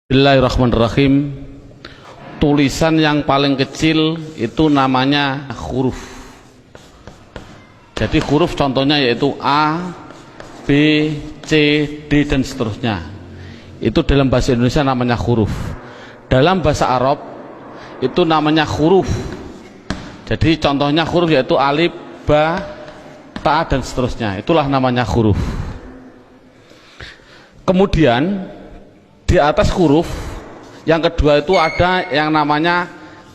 Bismillahirrahmanirrahim. Tulisan yang paling kecil itu namanya huruf. Jadi huruf contohnya yaitu A, B, C, D dan seterusnya. Itu dalam bahasa Indonesia namanya huruf. Dalam bahasa Arab itu namanya huruf. Jadi contohnya huruf yaitu alif, ba, ta dan seterusnya. Itulah namanya huruf. Kemudian di atas huruf yang kedua itu ada yang namanya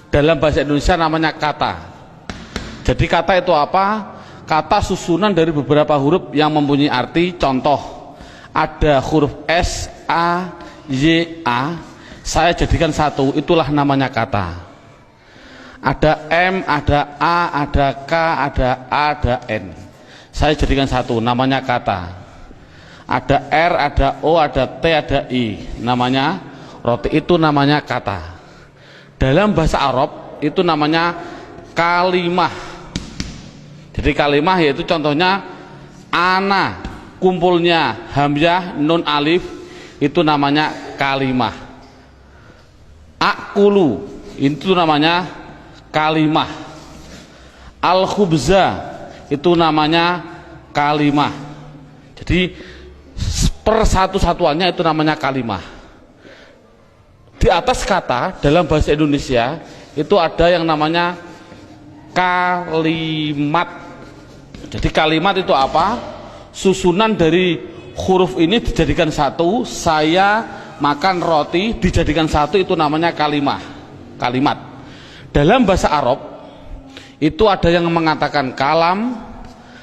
dalam bahasa Indonesia namanya kata. Jadi kata itu apa? Kata susunan dari beberapa huruf yang mempunyai arti. Contoh, ada huruf S, A, Y, A, saya jadikan satu, itulah namanya kata. Ada M, ada A, ada K, ada A, ada N, saya jadikan satu, namanya kata. Ada R, ada O, ada T, ada I, namanya roti, itu namanya kata. Dalam bahasa Arab itu namanya kalimah. Jadi kalimah yaitu contohnya ana, kumpulnya hamzah, nun, alif, itu namanya kalimah. Akulu, itu namanya kalimah. Al-khubza, itu namanya kalimah. Jadi persatu-satuannya itu namanya kalimah. Di atas kata dalam bahasa Indonesia itu ada yang namanya kalimat. Jadi kalimat itu apa? Susunan dari huruf ini dijadikan satu. Saya makan roti dijadikan satu, itu namanya kalimah. Kalimat. Dalam bahasa Arab itu ada yang mengatakan kalam,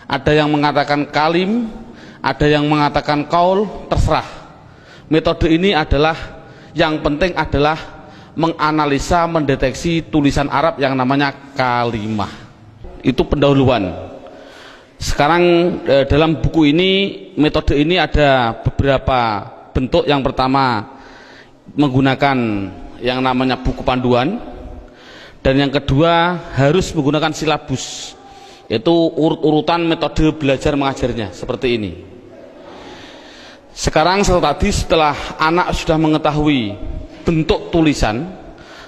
ada yang mengatakan kalim, ada yang mengatakan kaul, terserah. Metode ini adalah yang penting adalah menganalisa, mendeteksi tulisan Arab yang namanya kalimah. Itu pendahuluan. Sekarang dalam buku ini, metode ini ada beberapa bentuk. Yang pertama menggunakan yang namanya buku panduan, dan yang kedua harus menggunakan silabus, yaitu urut-urutan metode belajar mengajarnya seperti ini. Sekarang setelah anak sudah mengetahui bentuk tulisan,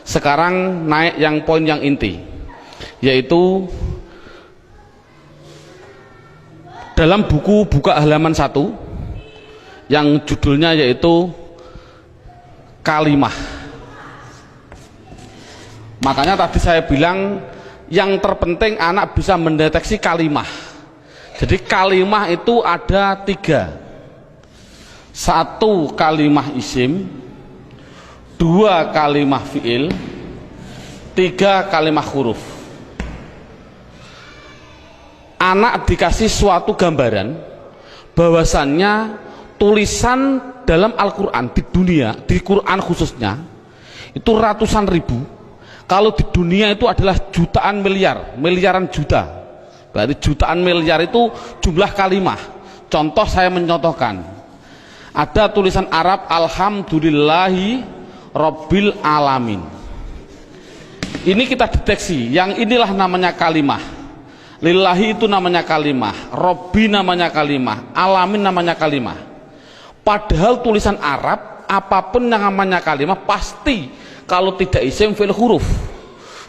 sekarang naik yang poin yang inti, yaitu dalam buku buka halaman 1 yang judulnya yaitu kalimah. Makanya tadi saya bilang yang terpenting anak bisa mendeteksi kalimah. Jadi kalimah itu ada 3. 1 kalimah isim, 2 kalimah fiil, 3 kalimah huruf. Anak dikasih suatu gambaran bahwasannya tulisan dalam Al-Quran di dunia, di Quran khususnya, itu ratusan ribu. Kalau di dunia itu adalah jutaan miliar, miliaran juta. Berarti jutaan miliar itu jumlah kalimah. Contoh, saya mencontohkan. Ada tulisan Arab alhamdulillahi rabbil alamin. Ini kita deteksi, yang inilah namanya kalimah. Lillahi itu namanya kalimah, Rabbi namanya kalimah, alamin namanya kalimah. Padahal tulisan Arab apapun yang namanya kalimah pasti kalau tidak isim fi'il huruf.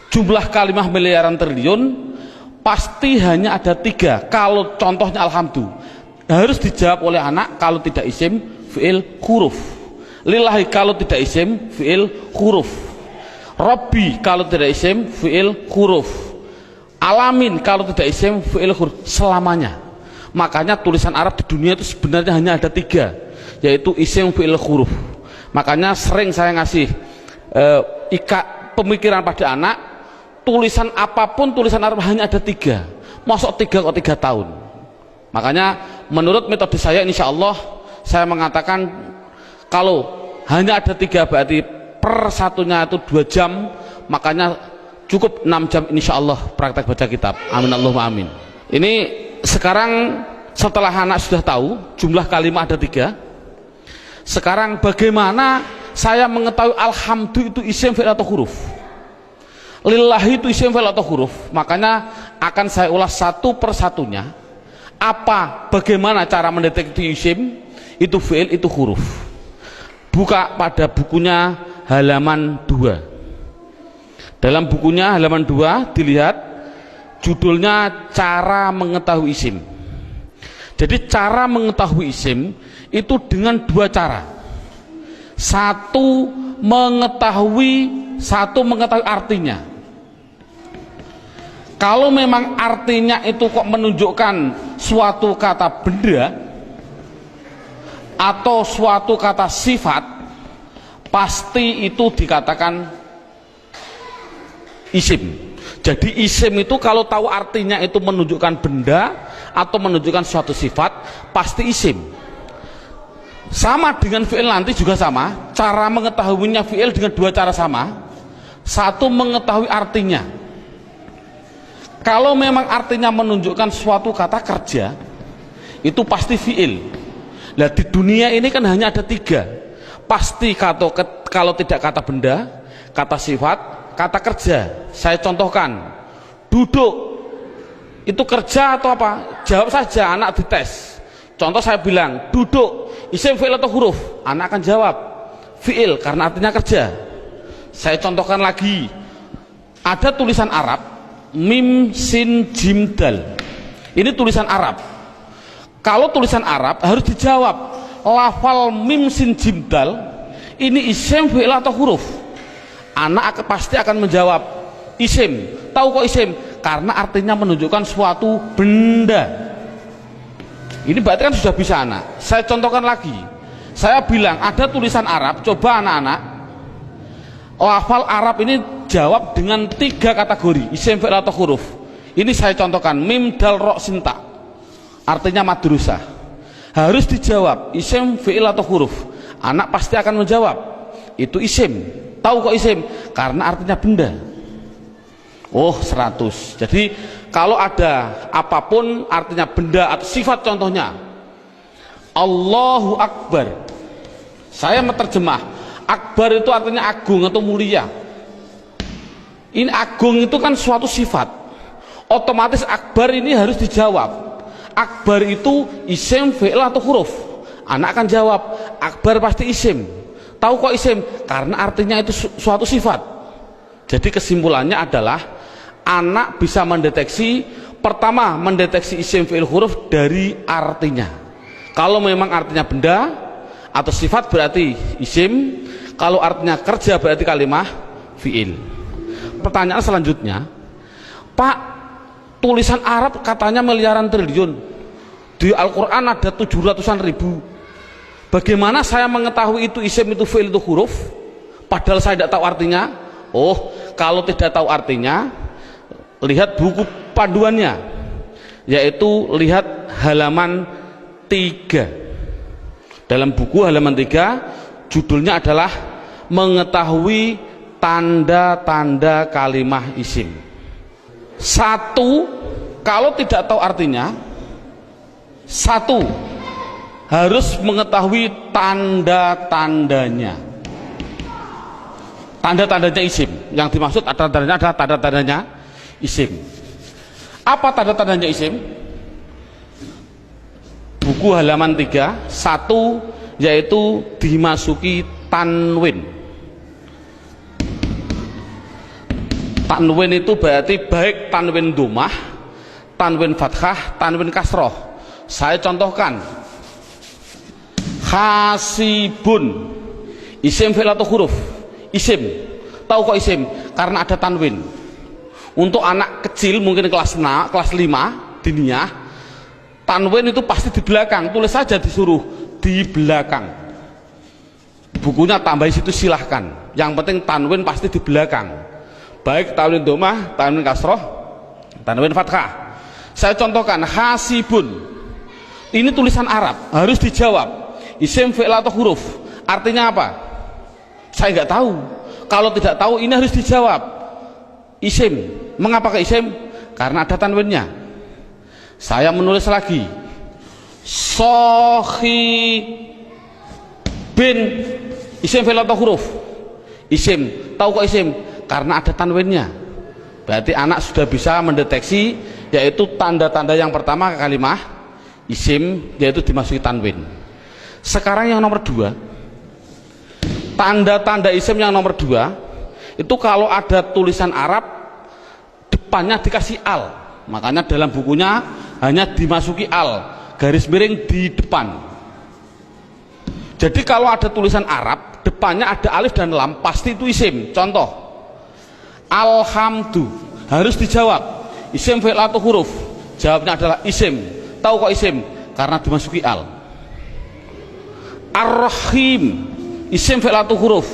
Jumlah kalimah miliaran triliun pasti hanya ada 3. Kalau contohnya alhamdulillah harus dijawab oleh anak kalau tidak isim fi'il huruf. Lillahi kalau tidak isim fi'il huruf. Rabbi kalau tidak isim fi'il huruf. Alamin kalau tidak isim fi'il huruf. Selamanya. Makanya tulisan Arab di dunia itu sebenarnya hanya ada 3, yaitu isim fi'il huruf. Makanya sering saya ngasih pemikiran pada anak, tulisan apapun tulisan Arab hanya ada 3. Masuk 3 kok 3 tahun. Makanya menurut metode saya, insya Allah saya mengatakan kalau hanya ada 3 berarti per satunya itu 2 jam, makanya cukup 6 jam insya Allah praktek baca kitab. Amin Allahumma amin. Ini sekarang setelah anak sudah tahu jumlah kalimat ada 3, sekarang bagaimana saya mengetahui alhamdulillah itu isim fi'il atau huruf, lillahi itu isim fi'il atau huruf. Makanya akan saya ulas satu persatunya. Bagaimana cara mendeteksi isim itu fi'il itu huruf. Buka pada bukunya halaman 2. Dalam bukunya halaman 2 dilihat judulnya cara mengetahui isim. Jadi cara mengetahui isim itu dengan 2 cara. Satu mengetahui artinya. Kalau memang artinya itu kok menunjukkan suatu kata benda atau suatu kata sifat, pasti itu dikatakan isim. Jadi isim itu kalau tahu artinya itu menunjukkan benda atau menunjukkan suatu sifat, pasti isim. Sama dengan fi'il nanti juga sama. Cara mengetahuinya fi'il dengan 2 cara sama. Satu mengetahui artinya. Kalau memang artinya menunjukkan suatu kata kerja, itu pasti fi'il. Nah di dunia ini kan hanya ada 3. Pasti kalau tidak kata benda, kata sifat, kata kerja. Saya contohkan, duduk itu kerja atau apa? Jawab saja, anak dites. Contoh saya bilang duduk, isim, fi'il atau huruf? Anak akan jawab fi'il karena artinya kerja. Saya contohkan lagi, ada tulisan Arab mim sin jim dal. Ini tulisan Arab. Kalau tulisan Arab harus dijawab lafal mim sin jim dal ini isim, fi'il atau huruf? Anak pasti akan menjawab isim. Tahu kok isim? Karena artinya menunjukkan suatu benda. Ini berarti kan sudah bisa anak. Saya contohkan lagi. Saya bilang ada tulisan Arab, coba anak-anak lafal Arab ini jawab dengan 3 kategori, isim, fi'il atau huruf. Ini saya contohkan, mim dal ro sinta, artinya madrasah. Harus dijawab isim, fi'il atau huruf. Anak pasti akan menjawab itu isim. Tahu kok isim? Karena artinya benda. Oh 100. Jadi kalau ada apapun artinya benda atau sifat, contohnya Allahu Akbar, saya menerjemah Akbar itu artinya agung atau mulia. Ini agung itu kan suatu sifat, otomatis Akbar ini harus dijawab. Akbar itu isim, fi'il atau huruf? Anak akan jawab Akbar pasti isim. Tahu kok isim? Karena artinya itu suatu sifat. Jadi kesimpulannya adalah anak bisa mendeteksi, pertama mendeteksi isim, fi'il, huruf dari artinya. Kalau memang artinya benda atau sifat berarti isim, kalau artinya kerja berarti kalimah fi'il. Pertanyaan selanjutnya, Pak, tulisan Arab katanya miliaran triliun, di Al-Quran ada 700-an ribu. Bagaimana saya mengetahui itu isim, itu fi'il, itu huruf, padahal saya tidak tahu artinya? Oh, kalau tidak tahu artinya, lihat buku panduannya, yaitu lihat halaman 3. Dalam buku halaman 3 judulnya adalah mengetahui tanda-tanda kalimah isim. 1, kalau tidak tahu artinya, 1 harus mengetahui tanda-tandanya. Tanda-tandanya isim. Yang dimaksud tanda-tandanya adalah tanda-tandanya isim. Apa tanda-tandanya isim? Buku halaman 3, 1 yaitu dimasuki tanwin. Tanwin itu berarti baik tanwin dhammah, tanwin fathah, tanwin kasroh. Saya contohkan, hasibun, isim, fi'il atau huruf? Isim. Tahu kok isim? Karena ada tanwin. Untuk anak kecil mungkin kelas 5 diniyah, tanwin itu pasti di belakang. Tulis saja, disuruh di belakang. Bukunya tambah situ silahkan. Yang penting tanwin pasti di belakang. Baik tanwin dhammah, tanwin kasroh, tanwin fathah. Saya contohkan, hasibun. Ini tulisan Arab, harus dijawab isim, fi'il atau huruf? Artinya apa? Saya nggak tahu. Kalau tidak tahu ini harus dijawab isim. Mengapa ke isim? Karena ada tanwinnya. Saya menulis lagi, sohi bin, isim, fi'il atau huruf? Isim. Tahu kok isim? Karena ada tanwinnya. Berarti anak sudah bisa mendeteksi, yaitu tanda-tanda yang pertama kalimah isim, yaitu dimasuki tanwin. Sekarang yang nomor 2, Tanda-tanda isim yang nomor 2 itu kalau ada tulisan Arab depannya dikasih al, makanya dalam bukunya hanya dimasuki al, garis miring di depan. Jadi kalau ada tulisan Arab depannya ada alif dan lam, pasti itu isim. Contoh, alhamdu, harus dijawab isim fi'il atau huruf, jawabnya adalah isim. Tahu kok isim? Karena dimasuki al. Ar-Rahim, isim fi'il atau huruf,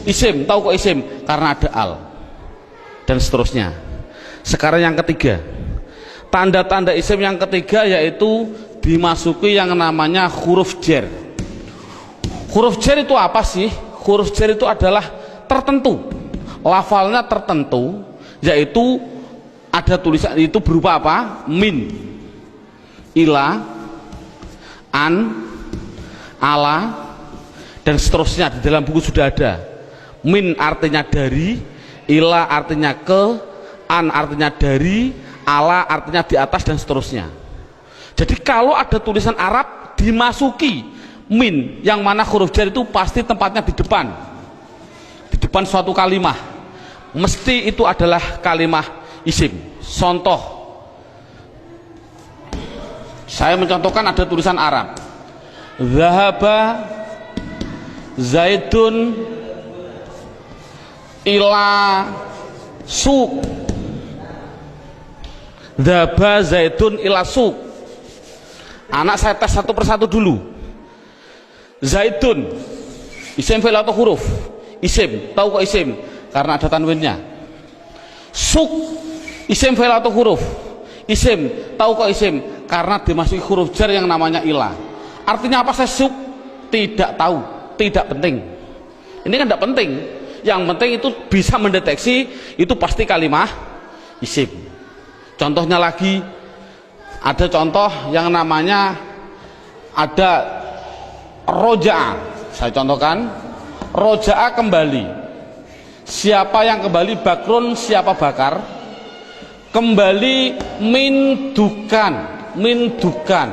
isim. Tahu kok isim? Karena ada al. Dan seterusnya. Sekarang yang ketiga, tanda-tanda isim yang ketiga yaitu dimasuki yang namanya huruf jar. Huruf jar itu apa sih? Huruf jar itu adalah tertentu, lafalnya tertentu, yaitu ada tulisan itu berupa apa? Min, ila, an, ala, dan seterusnya. Di dalam buku sudah ada. Min artinya dari, ila artinya ke, an artinya dari, ala artinya di atas, dan seterusnya. Jadi kalau ada tulisan Arab dimasuki min, yang mana huruf jar itu pasti tempatnya di depan suatu kalimah, mesti itu adalah kalimah isim. Contoh, saya mencontohkan ada tulisan Arab, zahaba zaidun ila suq, zahaba zaidun ila suq. Anak saya tes satu persatu dulu. Zaidun, isim fi'il atau huruf? Isim. Tahu kok isim? Karena ada tanwinnya. Suq, isim fi'il atau huruf? Isim. Tahu kok isim? Karena dimasuki huruf jar yang namanya ila. Artinya apa saya suq? Tidak tahu, tidak penting. Ini kan tidak penting. Yang penting itu bisa mendeteksi itu pasti kalimah isim. Contohnya lagi, ada contoh yang namanya ada roja'a. Saya contohkan, roja'a kembali. Siapa yang kembali? Bakrun, siapa bakar? Kembali min dukan, min dukan.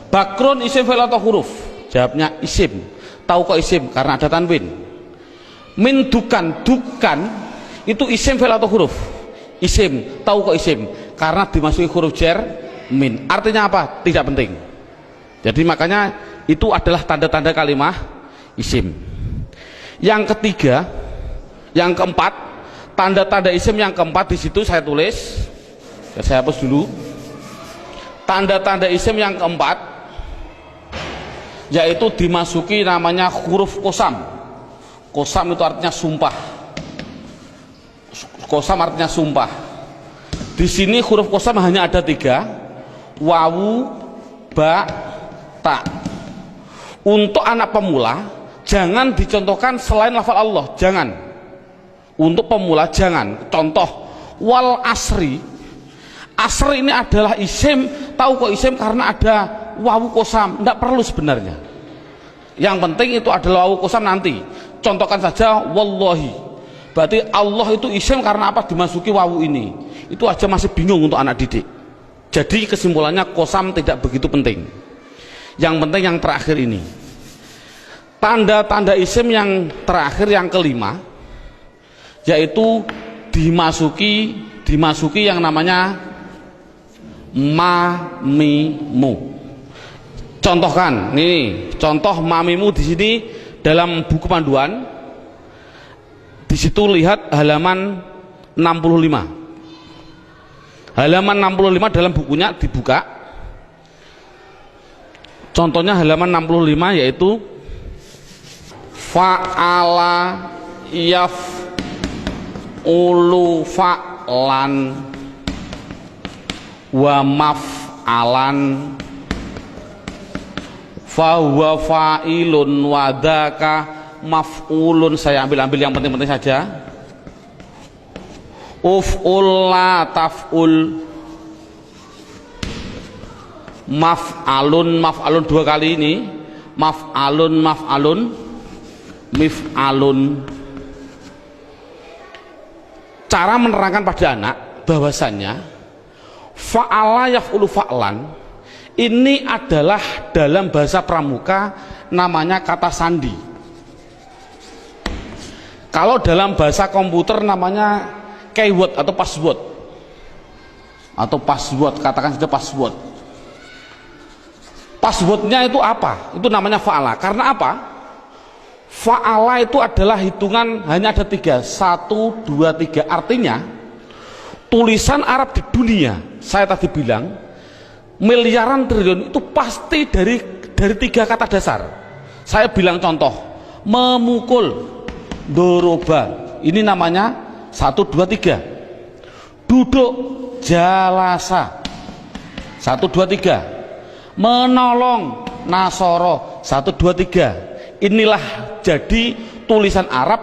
Bakrun isim fi'il atau huruf? Jawabnya isim. Tahu kok isim? Karena ada tanwin. Min dukan, dukan itu isim fi'il atau huruf? Isim. Tahu kok isim? Karena dimasuki huruf jar min. Artinya apa? Tidak penting. Jadi makanya itu adalah tanda-tanda kalimah isim. Yang ketiga, yang keempat, tanda-tanda isim yang keempat di situ saya tulis. Saya hapus dulu. Tanda-tanda isim yang keempat yaitu dimasuki namanya huruf qasam. Qasam itu artinya sumpah. Qasam artinya sumpah. Di sini huruf qasam hanya ada 3, wawu, ba, ta. Untuk anak pemula jangan dicontohkan selain lafal Allah, jangan. Untuk pemula jangan. Contoh, wal asri. Asri ini adalah isim. Tahu kok isim? Karena ada wawu qasam. Tidak perlu sebenarnya. Yang penting itu adalah wawu qasam nanti. Contohkan saja wallahi. Berarti Allah itu isim karena apa? Dimasuki wawu ini. Itu aja masih bingung untuk anak didik. Jadi kesimpulannya qasam tidak begitu penting. Yang penting yang terakhir ini. Tanda-tanda isim yang terakhir yang kelima yaitu dimasuki yang namanya mamimu. Contohkan, ini contoh mamimu di sini dalam buku panduan. Di situ lihat halaman 65. Halaman 65 dalam bukunya dibuka. Contohnya halaman 65 yaitu fa'ala yaf'ulu fa'lan wa maf'alan fahuwa fa'ilun wa dzaka maf'ulun. Saya ambil yang penting-penting saja. Uf'ul la taf'ul, maf'alun 2 kali ini, maf'alun mif'alun. Cara menerangkan pada anak bahwasannya fa'ala yaf'ulu fa'lan ini adalah dalam bahasa pramuka namanya kata sandi. Kalau dalam bahasa komputer namanya keyword atau password, katakan saja password. Passwordnya itu apa? Itu namanya fa'ala. Karena apa? Fa'ala itu adalah hitungan hanya ada 3, 1, 2, 3. Artinya tulisan Arab di dunia, saya tadi bilang miliaran triliun, itu pasti dari 3 kata dasar. Saya bilang contoh, memukul, doroba, ini namanya 1, 2, 3. Duduk, jalasa, 1, 2, 3. Menolong, nasoro, 1, 2, 3. Inilah jadi tulisan Arab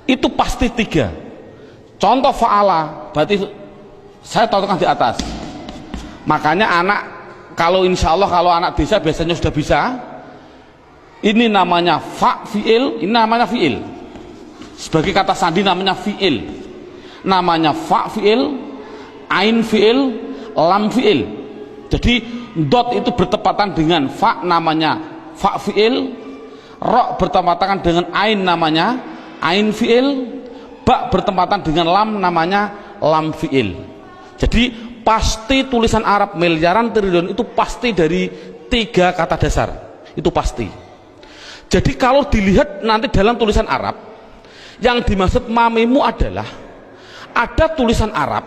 itu pasti 3. Contoh fa'ala, berarti saya contohkan di atas. Makanya anak, kalau insya Allah kalau anak desa biasanya sudah bisa. Ini namanya fa fi'il, ini namanya fi'il. Sebagai kata sandi namanya fi'il. Namanya fa fi'il, ain fi'il, lam fi'il. Jadi dot itu bertepatan dengan fa, namanya fa fi'il. Ro bertepatan dengan ain, namanya ain fi'il. Ba bertepatan dengan lam, namanya lam fi'il. Jadi pasti tulisan Arab miliaran triliun itu pasti dari 3 kata dasar. Itu pasti. Jadi kalau dilihat nanti dalam tulisan Arab, yang dimaksud mamimu adalah ada tulisan Arab,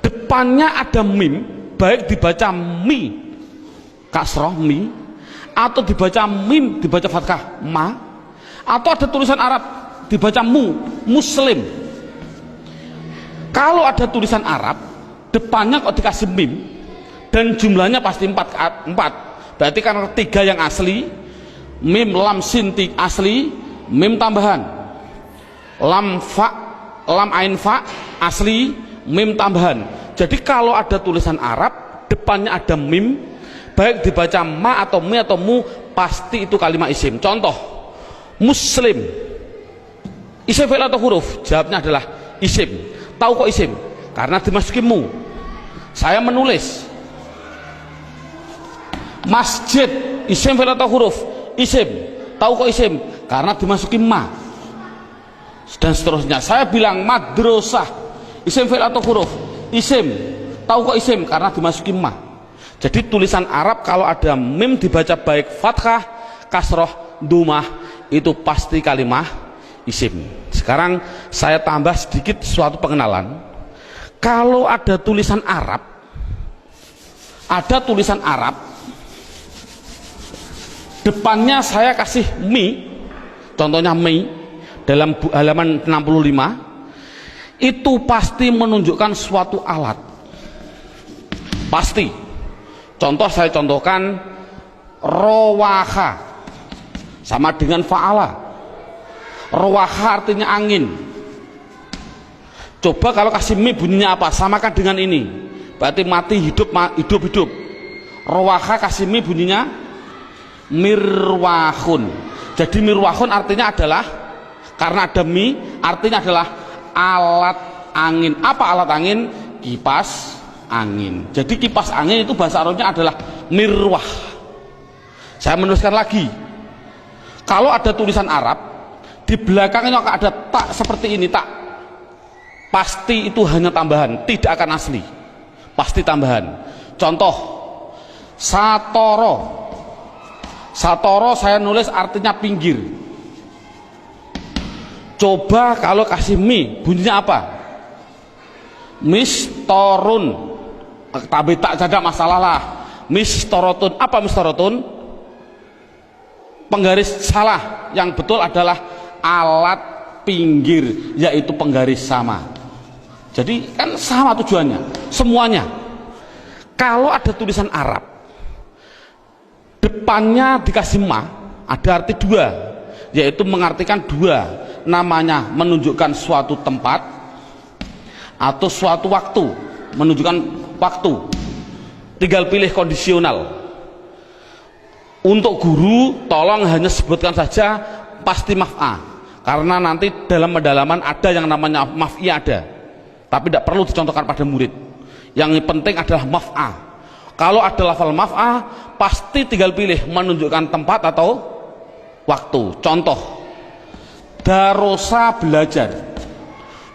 depannya ada mim, baik dibaca mi kasroh mi, atau dibaca mim dibaca fathah ma, atau ada tulisan Arab dibaca mu, muslim. Kalau ada tulisan Arab depannya kok dikasih mim dan jumlahnya pasti 4, berarti karena 3 yang asli, mim lam sin asli, mim tambahan, lam fa, lam ain fa asli, mim tambahan. Jadi kalau ada tulisan Arab depannya ada mim, baik dibaca ma atau mi atau mu, pasti itu kalimat isim. Contoh, muslim, isim fi'il atau huruf? Jawabnya adalah isim. Tahu kok isim? Karena dimasuki mu. Saya menulis masjid, isim fi'il atau huruf? Isim. Tahu kok isim? Karena dimasuki ma. Dan seterusnya. Saya bilang madrasah, isim fi'il atau huruf? Isim. Tahu kok isim? Karena dimasuki ma. Jadi tulisan Arab kalau ada mim dibaca baik fathah, kasroh, dumah, itu pasti kalimah isim. Sekarang saya tambah sedikit suatu pengenalan. Kalau ada tulisan Arab, depannya saya kasih mi, contohnya mi dalam halaman 65, itu pasti menunjukkan suatu alat, pasti. Contoh saya contohkan, rowaha sama dengan fa'ala. Rowaha artinya angin. Coba kalau kasih mi bunyinya apa? Samakan dengan ini, berarti mati hidup, hidup. Rowaha kasih mi bunyinya mirwahun. Jadi mirwahun artinya adalah, karena ada mi artinya adalah alat angin. Apa alat angin? Kipas angin. Jadi kipas angin itu bahasa Arabnya adalah mirwah. Saya menuliskan lagi, kalau ada tulisan Arab di belakangnya ada tak seperti ini, tak, pasti itu hanya tambahan, tidak akan asli, pasti tambahan. Contoh, satoro, satoro saya nulis artinya pinggir. Coba kalau kasih mi bunyinya apa? Mistorun. Tapi tak ada masalah lah. Mistorotun. Apa mistorotun? Penggaris salah. Yang betul adalah alat pinggir, yaitu penggaris sama. Jadi kan sama tujuannya, semuanya. Kalau ada tulisan Arab depannya dikasih ma, ada arti 2, yaitu mengartikan 2. Namanya menunjukkan suatu tempat atau suatu waktu, menunjukkan waktu. Tinggal pilih kondisional. Untuk guru tolong hanya sebutkan saja pasti maf'a, karena nanti dalam pendalaman ada yang namanya maf'i ada, tapi tidak perlu dicontohkan pada murid. Yang penting adalah maf'a. Kalau ada lafal maf'a, pasti tinggal pilih menunjukkan tempat atau waktu. Contoh, Darosa belajar.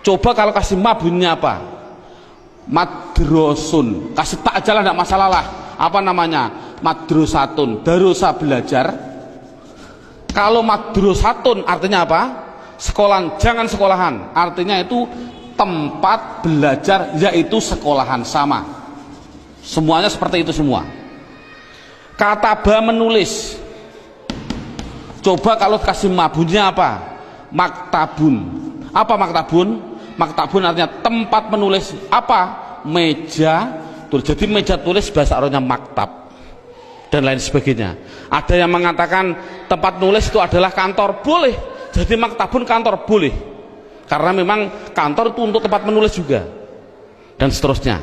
Coba kalau kasih ma bunyinya apa? Madrosun. Kasih tak aja lah, tidak masalah lah. Apa namanya? Madrosatun. Darosa belajar. Kalau madrosatun artinya apa? Sekolahan, jangan sekolahan. Artinya itu tempat belajar, yaitu sekolahan, sama. Semuanya seperti itu semua. Kataba menulis. Coba kalau kasih ma bunyinya apa? Maktabun. Apa maktabun? Maktabun artinya tempat menulis. Apa? Meja tulis. Jadi meja tulis bahasa Arabnya maktab dan lain sebagainya. Ada yang mengatakan tempat nulis itu adalah kantor, boleh. Jadi maktabun kantor, boleh, karena memang kantor itu untuk tempat menulis juga, dan seterusnya.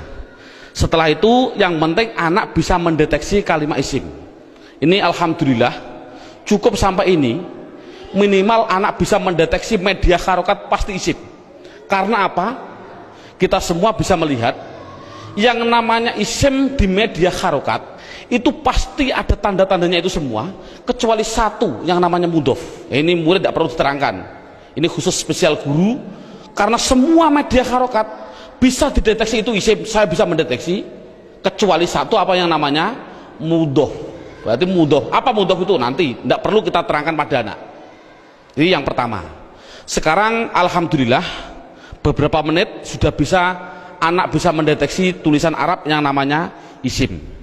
Setelah itu yang penting anak bisa mendeteksi kalimat isim. Ini alhamdulillah cukup sampai ini. Minimal anak bisa mendeteksi media harokat pasti isim. Karena apa? Kita semua bisa melihat yang namanya isim di media harokat itu pasti ada tanda-tandanya itu semua, kecuali satu yang namanya mudhof. Ini murid tidak perlu diterangkan, ini khusus spesial guru, karena semua media harokat bisa dideteksi itu isim. Saya bisa mendeteksi kecuali satu, apa yang namanya mudhof. Berarti mudhof, apa mudhof itu nanti tidak perlu kita terangkan pada anak. Ini yang pertama. Sekarang alhamdulillah beberapa menit sudah bisa anak bisa mendeteksi tulisan Arab yang namanya isim.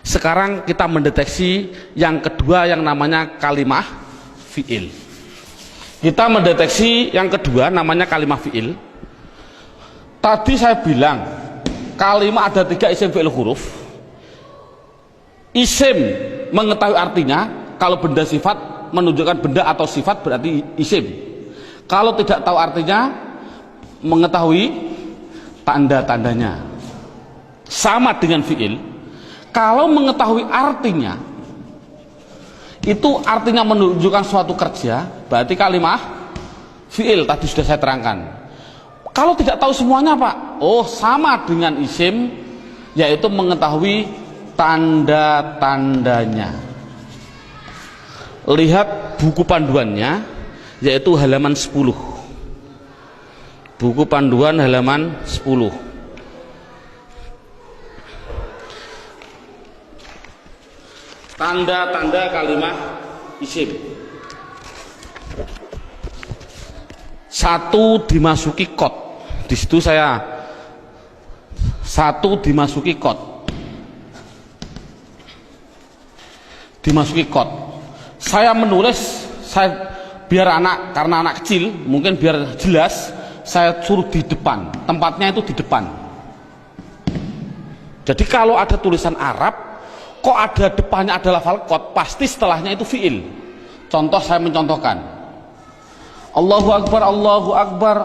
Sekarang kita mendeteksi yang kedua yang namanya kalimah fi'il. Kita mendeteksi yang kedua namanya kalimah fi'il. Tadi saya bilang kalimah ada 3 isim fi'il huruf. Isim mengetahui artinya, kalau benda sifat menunjukkan benda atau sifat berarti isim. Kalau tidak tahu artinya, mengetahui tanda-tandanya. Sama dengan fi'il. Kalau mengetahui artinya, itu artinya menunjukkan suatu kerja, berarti kalimah fi'il. Tadi sudah saya terangkan. Kalau tidak tahu semuanya Pak, oh sama dengan isim, yaitu mengetahui tanda-tandanya. Lihat buku panduannya, yaitu halaman 10. Buku panduan halaman 10. Tanda-tanda kalimat isim. 1 dimasuki kot. Di situ saya 1 dimasuki kot. Dimasuki kot. Saya menulis, saya biar anak, karena anak kecil mungkin biar jelas, saya suruh di depan. Tempatnya itu di depan. Jadi kalau ada tulisan Arab kok ada depannya ada lafal kot, pasti setelahnya itu fi'il. Contoh, saya mencontohkan Allahu Akbar, Allahu Akbar,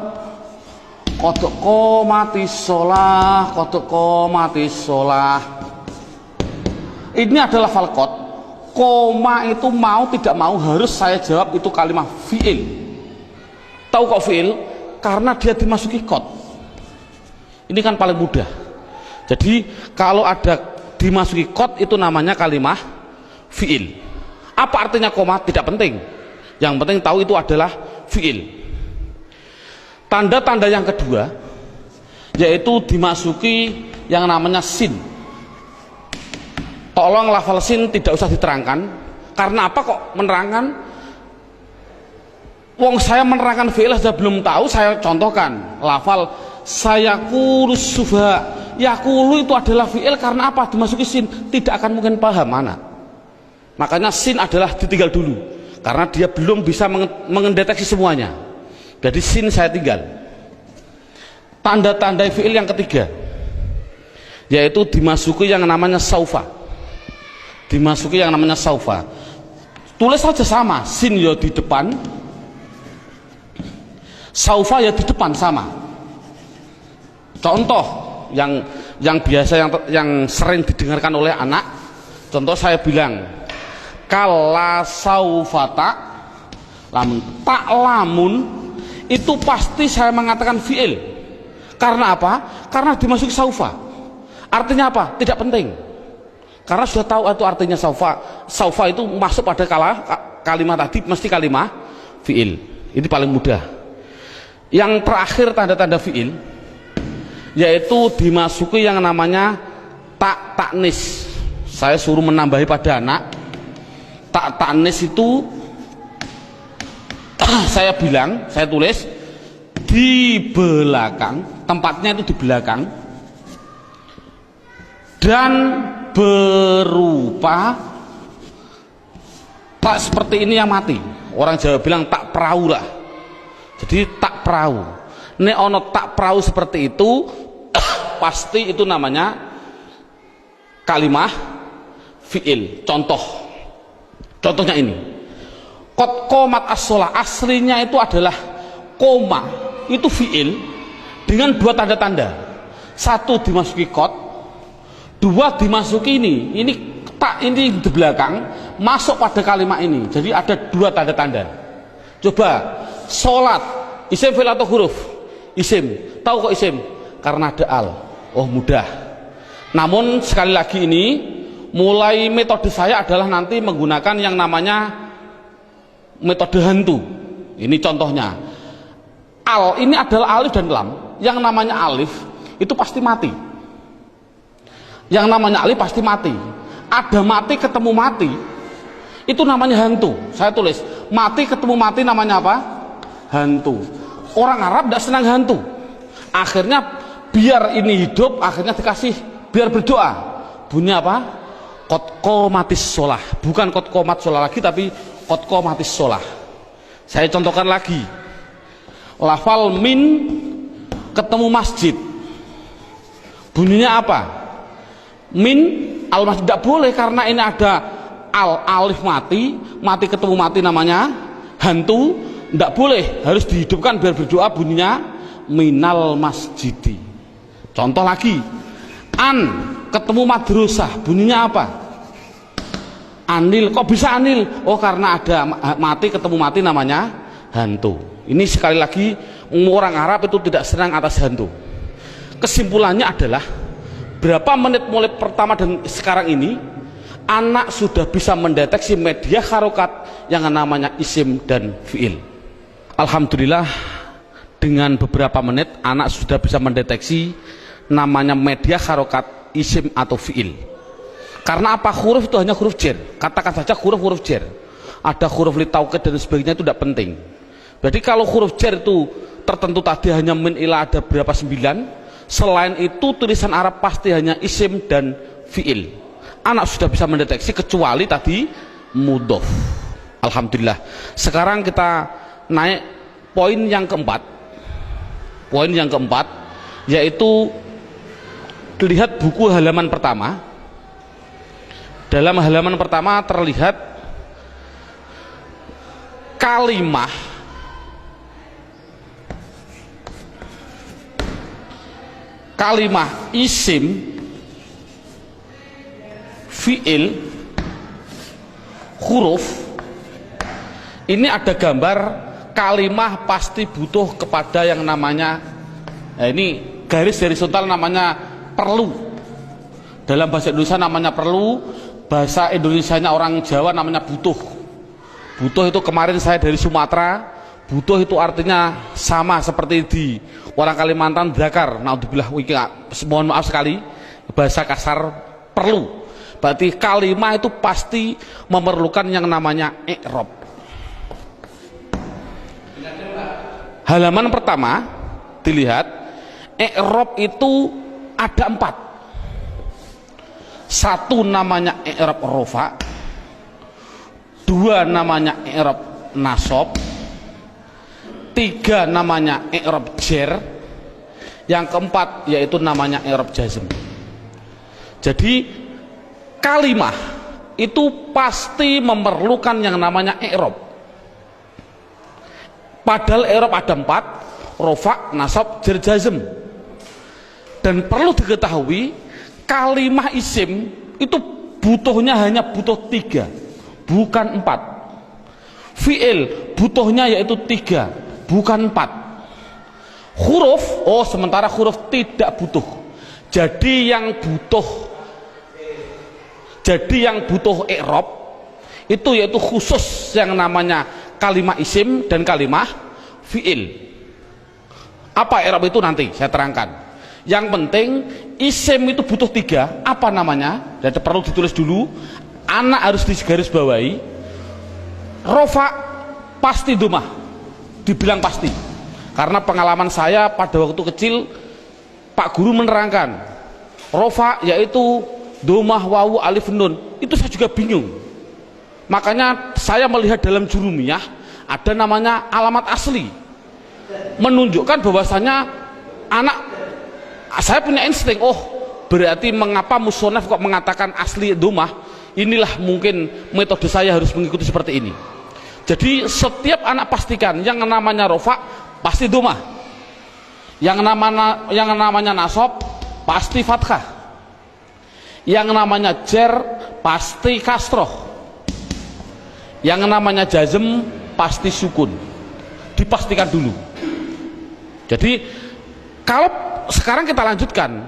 qad qomatis sholah, qad qomatis sholah. Ini adalah lafal kot. Koma itu mau tidak mau harus saya jawab itu kalimat fi'il. Tahu kok fi'il? Karena dia dimasuki kot. Ini kan paling mudah. Jadi kalau ada dimasuki kot itu namanya kalimah fi'il. Apa artinya koma? Tidak penting. Yang penting tahu itu adalah fi'il. Tanda-tanda yang kedua yaitu dimasuki yang namanya sin. Tolong lafal sin tidak usah diterangkan. Karena apa kok menerangkan? Wong saya menerangkan fi'il saja belum tahu, saya contohkan lafal sayaqulus sufaha. Yaqulu itu adalah fi'il, karena apa? Dimasuki sin, tidak akan mungkin paham anak. Makanya sin adalah ditinggal dulu, karena dia belum bisa mendeteksi semuanya. Jadi sin saya tinggal. Tanda-tanda fi'il yang ketiga yaitu dimasuki yang namanya saufa. Dimasuki yang namanya saufa. Tulis saja sama, sin ya di depan, saufa ya di depan, sama. Contoh yang biasa yang sering didengarkan oleh anak, contoh saya bilang kala saufata lamun, tak lamun itu pasti saya mengatakan fi'il. Karena apa? Karena dimasuki saufa. Artinya apa? Tidak penting, karena sudah tahu itu artinya saufa. Saufa itu masuk pada kalimat tadi mesti kalimat fi'il. Ini paling mudah. Yang terakhir tanda-tanda fiil yaitu dimasuki yang namanya taknis. Saya suruh menambahi pada anak. Taknis itu saya bilang, saya tulis di belakang, tempatnya itu di belakang, dan berupa tak seperti ini yang mati. Orang Jawa bilang tak perahu lah. Jadi tak perahu. Nek ono tak perahu seperti itu pasti itu namanya kalimah fiil. Contohnya ini. Qad qomat as-shalah, aslinya itu adalah koma, itu fiil dengan dua tanda-tanda. Satu dimasuki qad, dua dimasuki ini tak, ini di belakang masuk pada kalimat ini. Jadi ada dua tanda-tanda. Coba sholat, isim fi'il atau huruf? Isim. Tahu kok isim? Karena ada al. Oh mudah. Namun sekali lagi ini mulai metode saya adalah nanti menggunakan yang namanya metode hantu. Ini contohnya. Al ini adalah alif dan lam. Yang namanya alif itu pasti mati. Yang namanya alif pasti mati. Ada mati ketemu mati, itu namanya hantu. Saya tulis mati ketemu mati namanya apa? Hantu. Orang Arab tidak senang hantu. Akhirnya biar ini hidup, akhirnya dikasih biar berdoa. Bunyi apa? Qad qomatis shalah. Bukan qad qomat shalah lagi, tapi qad qomatis shalah. Saya contohkan lagi. Lafal min ketemu masjid. Bunyinya apa? Min al masjid, tidak boleh karena ini ada alif mati ketemu mati namanya hantu, tidak boleh, harus dihidupkan biar berdoa, bunyinya minal masjidi. Contoh lagi, an ketemu madrasah, bunyinya apa? Anil. Kok bisa anil? Oh karena ada mati ketemu mati namanya hantu. Ini sekali lagi orang Arab itu tidak senang atas hantu. Kesimpulannya adalah berapa menit mulai pertama dan sekarang ini anak sudah bisa mendeteksi media harokat yang namanya isim dan fiil. Alhamdulillah dengan beberapa menit anak sudah bisa mendeteksi namanya media harokat isim atau fiil. Karena apa? Huruf itu hanya huruf jar. Katakan saja huruf jar. Ada huruf li taukid dan sebagainya, itu tidak penting. Berarti kalau huruf jar itu tertentu tadi hanya min ila ada berapa 9. Selain itu tulisan Arab pasti hanya isim dan fiil. Anak sudah bisa mendeteksi kecuali tadi mudhof. Alhamdulillah. Sekarang kita naik poin yang keempat. Poin yang keempat yaitu lihat buku halaman pertama. Dalam halaman pertama terlihat kalimah isim, fiil, huruf. Ini ada gambar kalimah pasti butuh kepada yang namanya, ini garis horizontal namanya perlu. Dalam bahasa Indonesia namanya perlu, bahasa Indonesianya orang Jawa namanya butuh. Butuh itu kemarin saya dari Sumatera, butuh itu artinya sama seperti di orang Kalimantan zakar. Naudzubillah, mohon maaf sekali bahasa kasar perlu. Berarti kalimah itu pasti memerlukan yang namanya i'rab. Halaman pertama dilihat, i'rab itu ada 4. Satu namanya i'rab rofa, 2 namanya i'rab nasab, 3 namanya i'rab jar, yang keempat yaitu namanya i'rab jazm. Jadi kalimah itu pasti memerlukan yang namanya i'rab. Padahal i'rab ada 4, rofa, nasab, jar, jazm. Dan perlu diketahui kalimah isim itu butuhnya hanya butuh 3, bukan 4. Fi'il butuhnya yaitu 3, bukan 4. Huruf, sementara huruf tidak butuh. Jadi yang butuh i'rab itu yaitu khusus yang namanya kalimah isim dan kalimah fiil. Apa i'rab itu nanti saya terangkan. Yang penting isim itu butuh 3. Apa namanya? Dan perlu ditulis dulu. Anak harus digarisbawahi. Rofa pasti domah. Dibilang pasti. Karena pengalaman saya pada waktu kecil, Pak Guru menerangkan rofa yaitu domah, wawu, alif, nun. Itu saya juga bingung. Makanya saya melihat dalam jurumiyah ada namanya alamat asli, menunjukkan bahwasanya anak, saya punya insting, oh berarti mengapa musonaf kok mengatakan asli domah, inilah mungkin metode saya harus mengikuti seperti ini. Jadi setiap anak pastikan yang namanya rofa pasti domah, yang namanya nasab pasti fathah, yang namanya jer pasti kasroh, yang namanya jazm pasti sukun. Dipastikan dulu. Jadi kalau sekarang kita lanjutkan,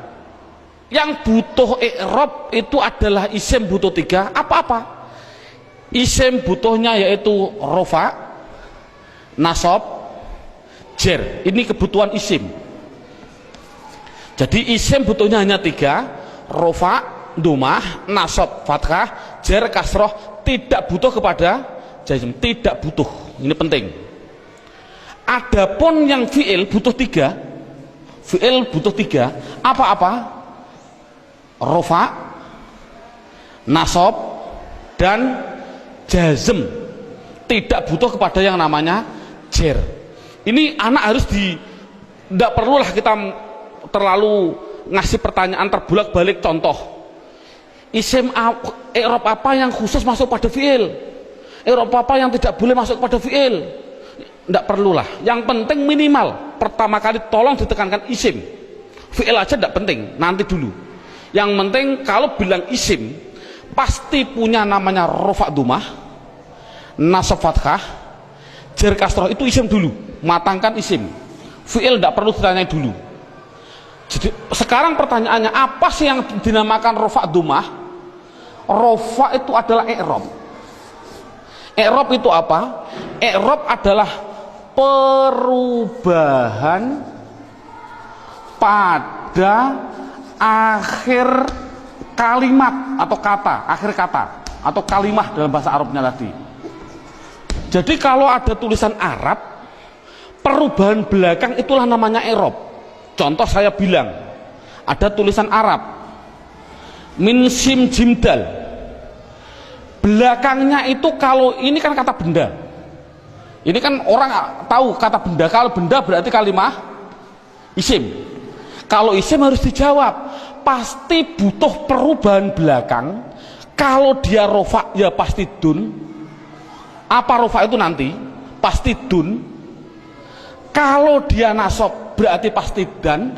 yang butuh i'rab itu adalah isim butuh 3. Apa-apa? Isim butuhnya yaitu rofa, nasab, jer. Ini kebutuhan isim. Jadi isim butuhnya hanya 3: rofa, domah, nasab, fathah, jer, kasroh. Tidak butuh kepada jazm, tidak butuh. Ini penting. Adapun yang fi'il butuh 3. Fi'il butuh 3. Apa-apa? Rofa, nasab, dan jazm. Tidak butuh kepada yang namanya jer. Ini anak harus tidak perlulah kita terlalu ngasih pertanyaan terbulak-balik. Contoh, isim i'rab apa yang khusus masuk pada fi'il, i'rab apa yang tidak boleh masuk pada fi'il, tidak perlulah. Yang penting minimal pertama kali tolong ditekankan isim. Fi'il aja tidak penting, nanti dulu. Yang penting kalau bilang isim pasti punya namanya rofa domah, nasab fathah, jer kasroh. Itu isim dulu, matangkan isim. Fi'il tidak perlu ditanya dulu. Jadi sekarang pertanyaannya, apa sih yang dinamakan rofa domah? Rofa itu adalah i'rab. I'rab itu apa? I'rab adalah perubahan pada akhir kalimat atau kata, akhir kata atau kalimah dalam bahasa Arabnya tadi. Jadi kalau ada tulisan Arab, perubahan belakang itulah namanya i'rab. Contoh saya bilang, ada tulisan Arab min sim jim dal, belakangnya itu, kalau ini kan kata benda, ini kan orang tahu kata benda. Kalau benda berarti kalimah isim. Kalau isim harus dijawab, pasti butuh perubahan belakang. Kalau dia rofa ya pasti dun. Apa rofa itu nanti? Pasti dun. Kalau dia nasab berarti pasti dan.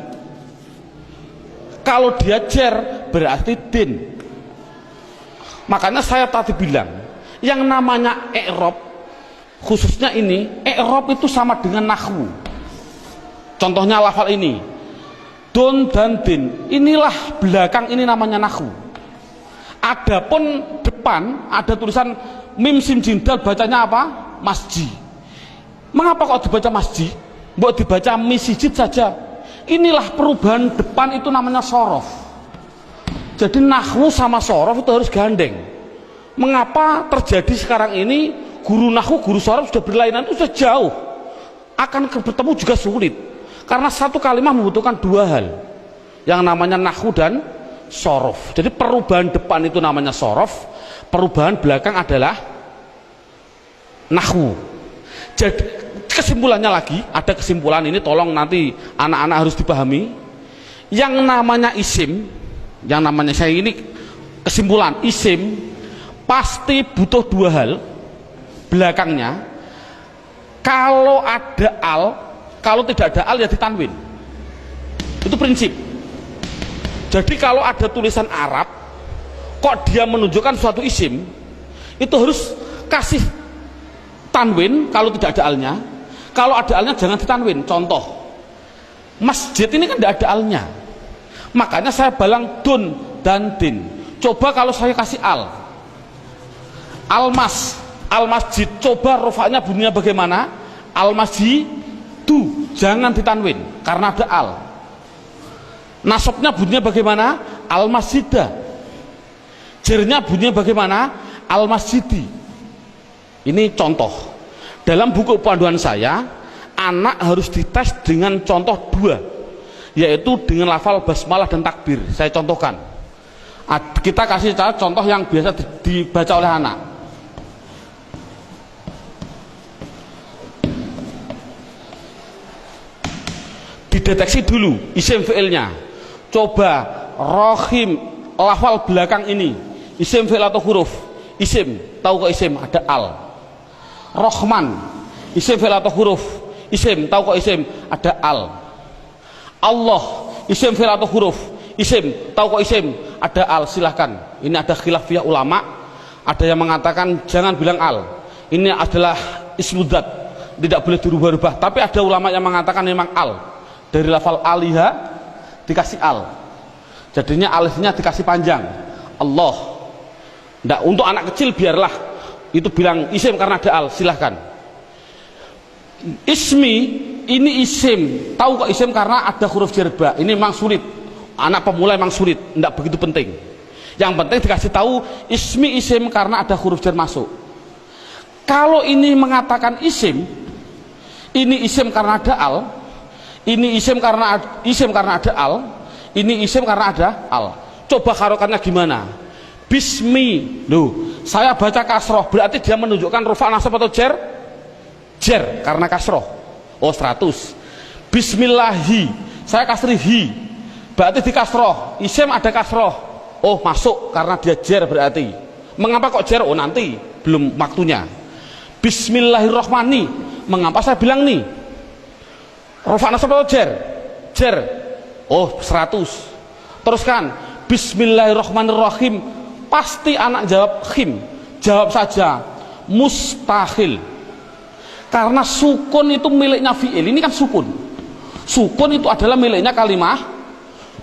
Kalau dia jer berarti din. Makanya saya tadi bilang, yang namanya i'rab, khususnya ini, i'rab itu sama dengan nahwu. Contohnya lafal ini, dun dan din. Inilah belakang, ini namanya nahwu. Adapun depan ada tulisan mim sim jim dal, bacanya apa? Masjid. Mengapa kok dibaca masjid? Mbok dibaca misjid saja. Inilah perubahan depan, itu namanya sorof. Jadi nahwu sama sorof itu harus gandeng. Mengapa terjadi sekarang ini guru nahwu, guru sorof sudah berlainan, itu sudah jauh, akan bertemu juga sulit. Karena satu kalimat membutuhkan 2 hal, yang namanya nahwu dan sorof. Jadi perubahan depan itu namanya sorof, perubahan belakang adalah nahwu. Jadi kesimpulannya lagi, ada kesimpulan ini, tolong nanti anak-anak harus dipahami. Yang namanya isim, yang namanya, saya ini kesimpulan, isim pasti butuh 2 hal belakangnya. Kalau ada al, kalau tidak ada al ya ditanwin. Itu prinsip. Jadi kalau ada tulisan Arab kok dia menunjukkan suatu isim, itu harus kasih tanwin kalau tidak ada alnya. Kalau ada alnya jangan ditanwin. Contoh, masjid ini kan tidak ada alnya, makanya saya balang dun dan din. Coba kalau saya kasih al, al masjid, coba rofaknya bunyinya bagaimana? Al masjid, jangan ditanwin karena ada al. Nasabnya bunyinya bagaimana? Al masjidah. Jernya bunyinya bagaimana? Al masjidi. Ini contoh. Dalam buku panduan saya, anak harus dites dengan contoh 2, yaitu dengan lafal basmalah dan takbir. Saya contohkan. Kita kasih contoh yang biasa dibaca oleh anak. Dideteksi dulu isim fi'ilnya. Coba rohim, lafal belakang ini isim fi'il atau huruf? Isim, tahu kok isim? Ada al. Rohman, isim fi'il atau huruf? Isim, tahu kok isim? Ada al. Allah, isim fi'il atau huruf? Isim, tahu kok isim? Ada al. Silahkan. Ini ada khilafiyah ulama. Ada yang mengatakan jangan bilang al. Ini adalah ismudzat, tidak boleh dirubah-rubah. Tapi ada ulama yang mengatakan memang al. Dari lafal aliha dikasih al, jadinya alifnya dikasih panjang. Allah. Nggak, untuk anak kecil biarlah itu bilang isim karena ada al, silahkan. Ismi, ini isim, tahu kok isim karena ada huruf jerba. Ini memang sulit, anak pemula memang sulit, nggak begitu penting. Yang penting dikasih tahu ismi isim karena ada huruf jar masuk. Kalau ini mengatakan isim, ini isim karena ada al, ini isim karena ada al, ini isim karena ada al. Coba harokannya gimana? Bismi, loh, saya baca kasroh, berarti dia menunjukkan rufa nasab atau jer? Jer, karena kasroh. Oh 100. Bismillahi, saya kasri hi, berarti di kasroh. Isim ada kasroh. Oh masuk karena dia jer berarti. Mengapa kok jer? Oh nanti, belum waktunya. Bismillahirrohmani, mengapa saya bilang nih? Rufa nasab atau jer? Jer. Oh 100. Teruskan. Bismillahirrahmanirrahim. Pasti anak jawab khim. Jawab saja mustahil. Karena sukun itu miliknya fi'il. Ini kan sukun. Sukun itu adalah miliknya kalimah.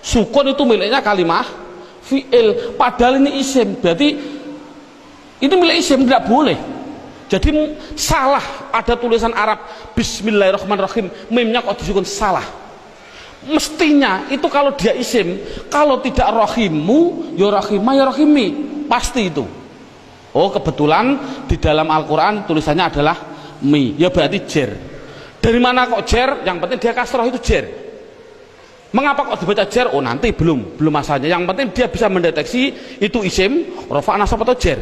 Sukun itu miliknya kalimah fi'il. Padahal ini isim. Berarti ini milik isim, tidak boleh. Jadi salah, ada tulisan Arab Bismillahirrahmanirrahim, mimnya kok disukun, salah. Mestinya itu kalau dia isim, kalau tidak rohimu ya rohimah ya rohimi, pasti itu. Oh kebetulan di dalam Al-Quran tulisannya adalah mi, ya berarti jer. Dari mana kok jer? Yang penting dia kasroh itu jer. Mengapa kok dibaca jer? Oh nanti belum masanya. Yang penting dia bisa mendeteksi itu isim, rofa nasab atau jer.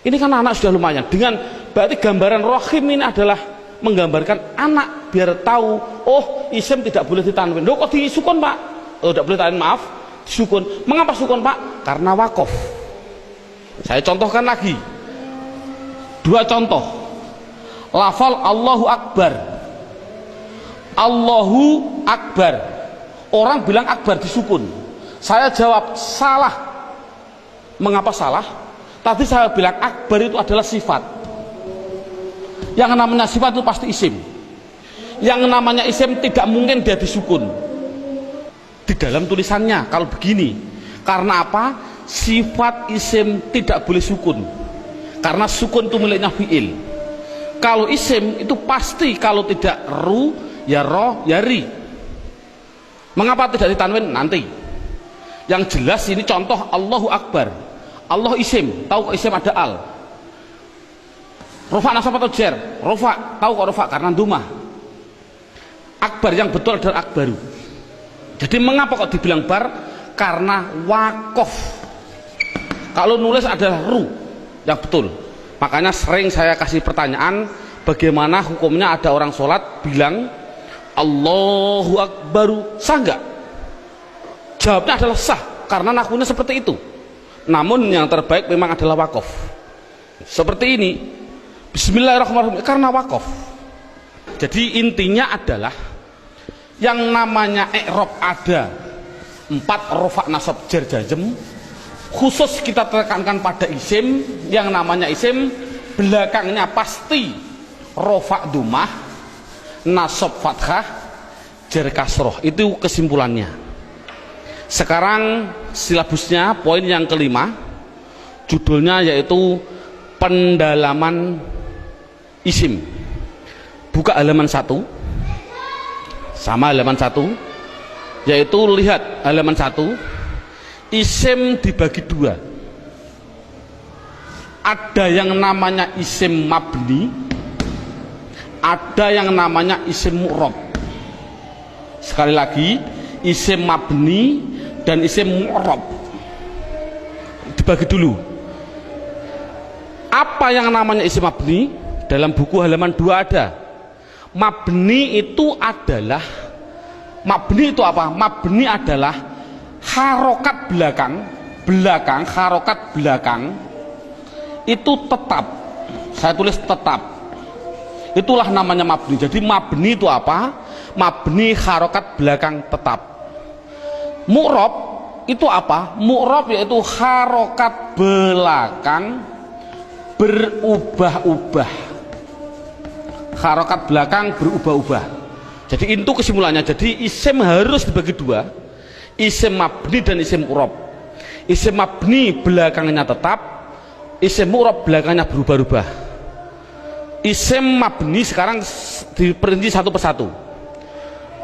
Ini kan anak sudah lumayan. Dengan berarti gambaran rohim ini adalah menggambarkan anak biar tahu, oh isim tidak boleh ditanwin. Loh kok disukun pak? Oh tidak boleh ditanwin, maaf, disukun. Mengapa sukun pak? Karena wakof. Saya contohkan lagi 2 contoh. Lafal Allahu Akbar. Allahu Akbar. Orang bilang akbar disukun. Saya jawab salah. Mengapa salah? Tadi saya bilang akbar itu adalah sifat. Yang namanya sifat itu pasti isim. Yang namanya isim tidak mungkin dia disukun. Di dalam tulisannya kalau begini. Karena apa? Sifat isim tidak boleh sukun. Karena sukun itu miliknya fi'il. Kalau isim itu pasti kalau tidak ru ya ro ya ri. Mengapa tidak ditanwin? Nanti. Yang jelas ini contoh Allahu Akbar. Allah isim, tahu kok isim ada al. Rofa nasab atau jer? Rofa, tahu kok rofa karena dumah. Akbar yang betul adalah akbaru. Jadi mengapa kok dibilang bar? Karena wakof. Kalau nulis adalah ru yang betul. Makanya sering saya kasih pertanyaan, bagaimana hukumnya ada orang sholat bilang Allahu Akbaru, sah nggak? Jawabnya adalah sah karena nakunya seperti itu. Namun yang terbaik memang adalah wakof. Seperti ini, Bismillahirrahmanirrahim, karena wakof. Jadi intinya adalah yang namanya i'rab ada 4 rofa nasab jar jazm. Khusus kita tekankan pada isim. Yang namanya isim belakangnya pasti rofa dumah, nasab fathah, jar kasroh. Itu kesimpulannya. Sekarang silabusnya poin yang kelima, judulnya yaitu pendalaman isim. Buka halaman 1. sama halaman 1, yaitu lihat halaman 1, isim dibagi 2. Ada yang namanya isim mabni, ada yang namanya isim mu'rab. Sekali lagi, isim mabni dan isim mu'rab dibagi dulu. Apa yang namanya isim mabni? Dalam buku halaman 2 ada. Mabni itu adalah, mabni itu apa? Mabni adalah harokat belakang, harokat belakang itu tetap. Saya tulis tetap. Itulah namanya mabni. Jadi mabni itu apa? Mabni harokat belakang tetap. Mu'rab itu apa? Mu'rab yaitu harokat belakang berubah-ubah. Harokat belakang berubah-ubah. Jadi itu kesimpulannya. Jadi isim harus dibagi 2, isim mabni dan isim mu'rab. Isim mabni belakangnya tetap, isim mu'rab belakangnya berubah-ubah. Isim mabni sekarang diperinci satu persatu.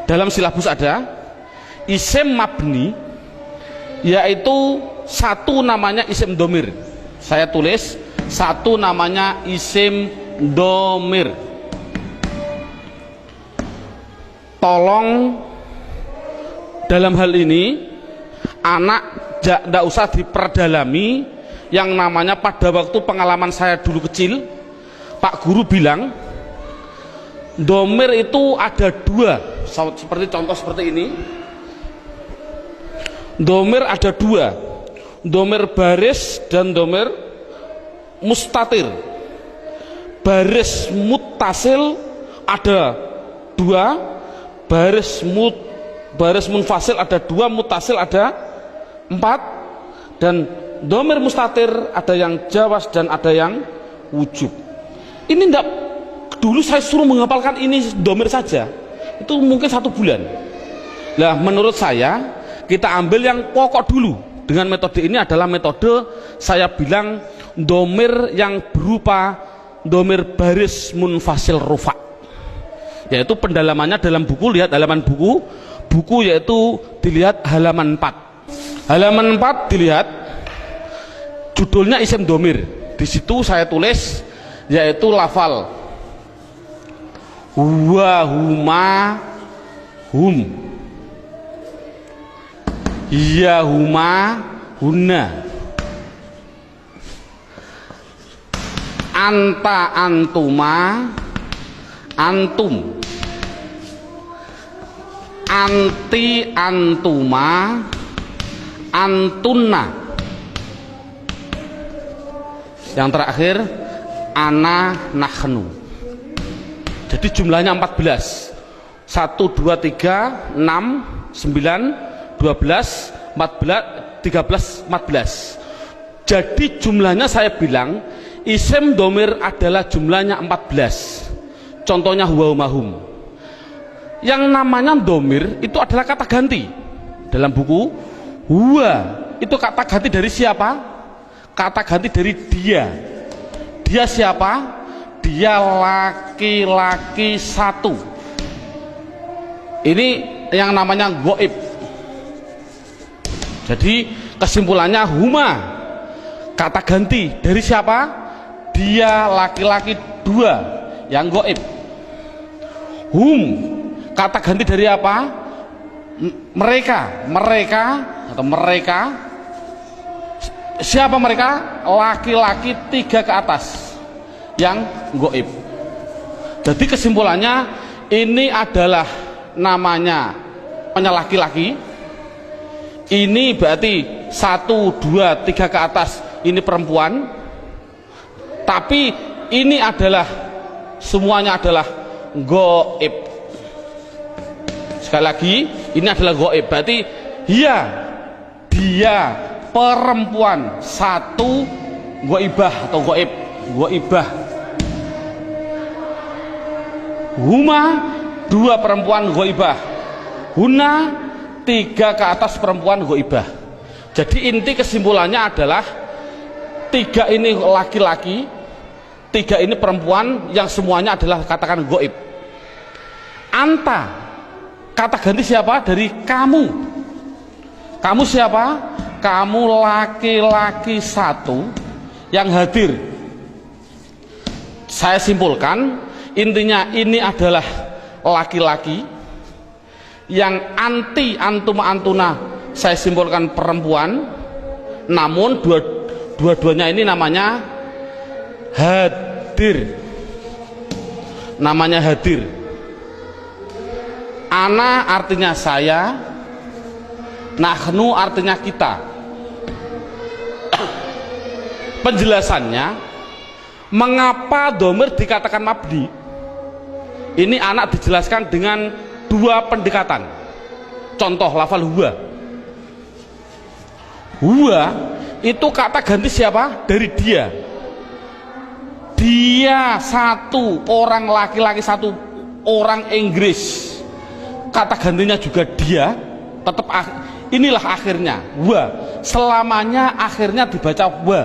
Dalam silabus ada isim mabni, yaitu satu namanya isim domir. Saya tulis satu namanya isim domir. Tolong dalam hal ini anak tidak usah diperdalami. Yang namanya pada waktu pengalaman saya dulu kecil, Pak Guru bilang domir itu ada 2, seperti contoh seperti ini. Domir ada 2, domir baris dan domir mustatir. Baris muttasil ada 2, baris munfasil ada 2, muttasil ada 4, dan domir mustatir ada yang jawas dan ada yang wujub. Ini enggak, dulu saya suruh menghafalkan ini domir saja, itu mungkin 1 bulan. Nah, menurut saya kita ambil yang pokok dulu. Dengan metode ini adalah metode saya bilang domir yang berupa domir baris munfasil rufa, yaitu pendalamannya dalam buku. Lihat halaman buku yaitu dilihat halaman 4. Halaman 4 dilihat judulnya isim domir. Di situ saya tulis yaitu lafal huwa, huma, hum, ya, huma, hunna, anta, antuma, antum, anti, antuma, antunna. Yang terakhir ana, nahnu. Jadi jumlahnya 14. 1, 2, 3, 6, 9, 12, 14, 13, 14. Jadi jumlahnya saya bilang isim domir adalah jumlahnya 14. Contohnya huwa, hum. Yang namanya domir itu adalah kata ganti. Dalam buku huwa itu kata ganti dari siapa? Kata ganti dari dia. Dia siapa? Dia laki-laki 1. Ini yang namanya goib. Jadi kesimpulannya huma kata ganti dari siapa? Dia laki-laki 2 yang goib. Hum kata ganti dari apa? Mereka atau mereka. Siapa mereka? Laki-laki 3 ke atas yang goib. Jadi kesimpulannya ini adalah namanya laki-laki. Ini berarti 1, 2, 3 ke atas ini perempuan. Tapi ini adalah semuanya adalah goib. Sekali lagi, ini adalah goib. Berarti dia perempuan 1 goibah atau goib, goibah. Huma 2 perempuan goibah. Huna 3 ke atas perempuan goibah. Jadi inti kesimpulannya adalah 3 ini laki-laki, 3 ini perempuan yang semuanya adalah katakan goib. Anta Kata ganti siapa? Dari kamu. Kamu siapa? Kamu laki-laki satu yang hadir. Saya simpulkan, intinya ini adalah laki-laki yang anti antuma antuna, saya simpulkan perempuan, namun dua-duanya ini namanya hadir. Namanya hadir. Ana artinya saya, nahnu artinya kita. Penjelasannya, mengapa domir dikatakan mabni? Ini anak dijelaskan dengan dua pendekatan. Contoh lafal huwa. Huwa itu kata ganti siapa? Dari dia. Dia satu, orang laki-laki satu, orang Inggris. Kata gantinya juga dia, tetap inilah akhirnya wa, selamanya akhirnya dibaca wa.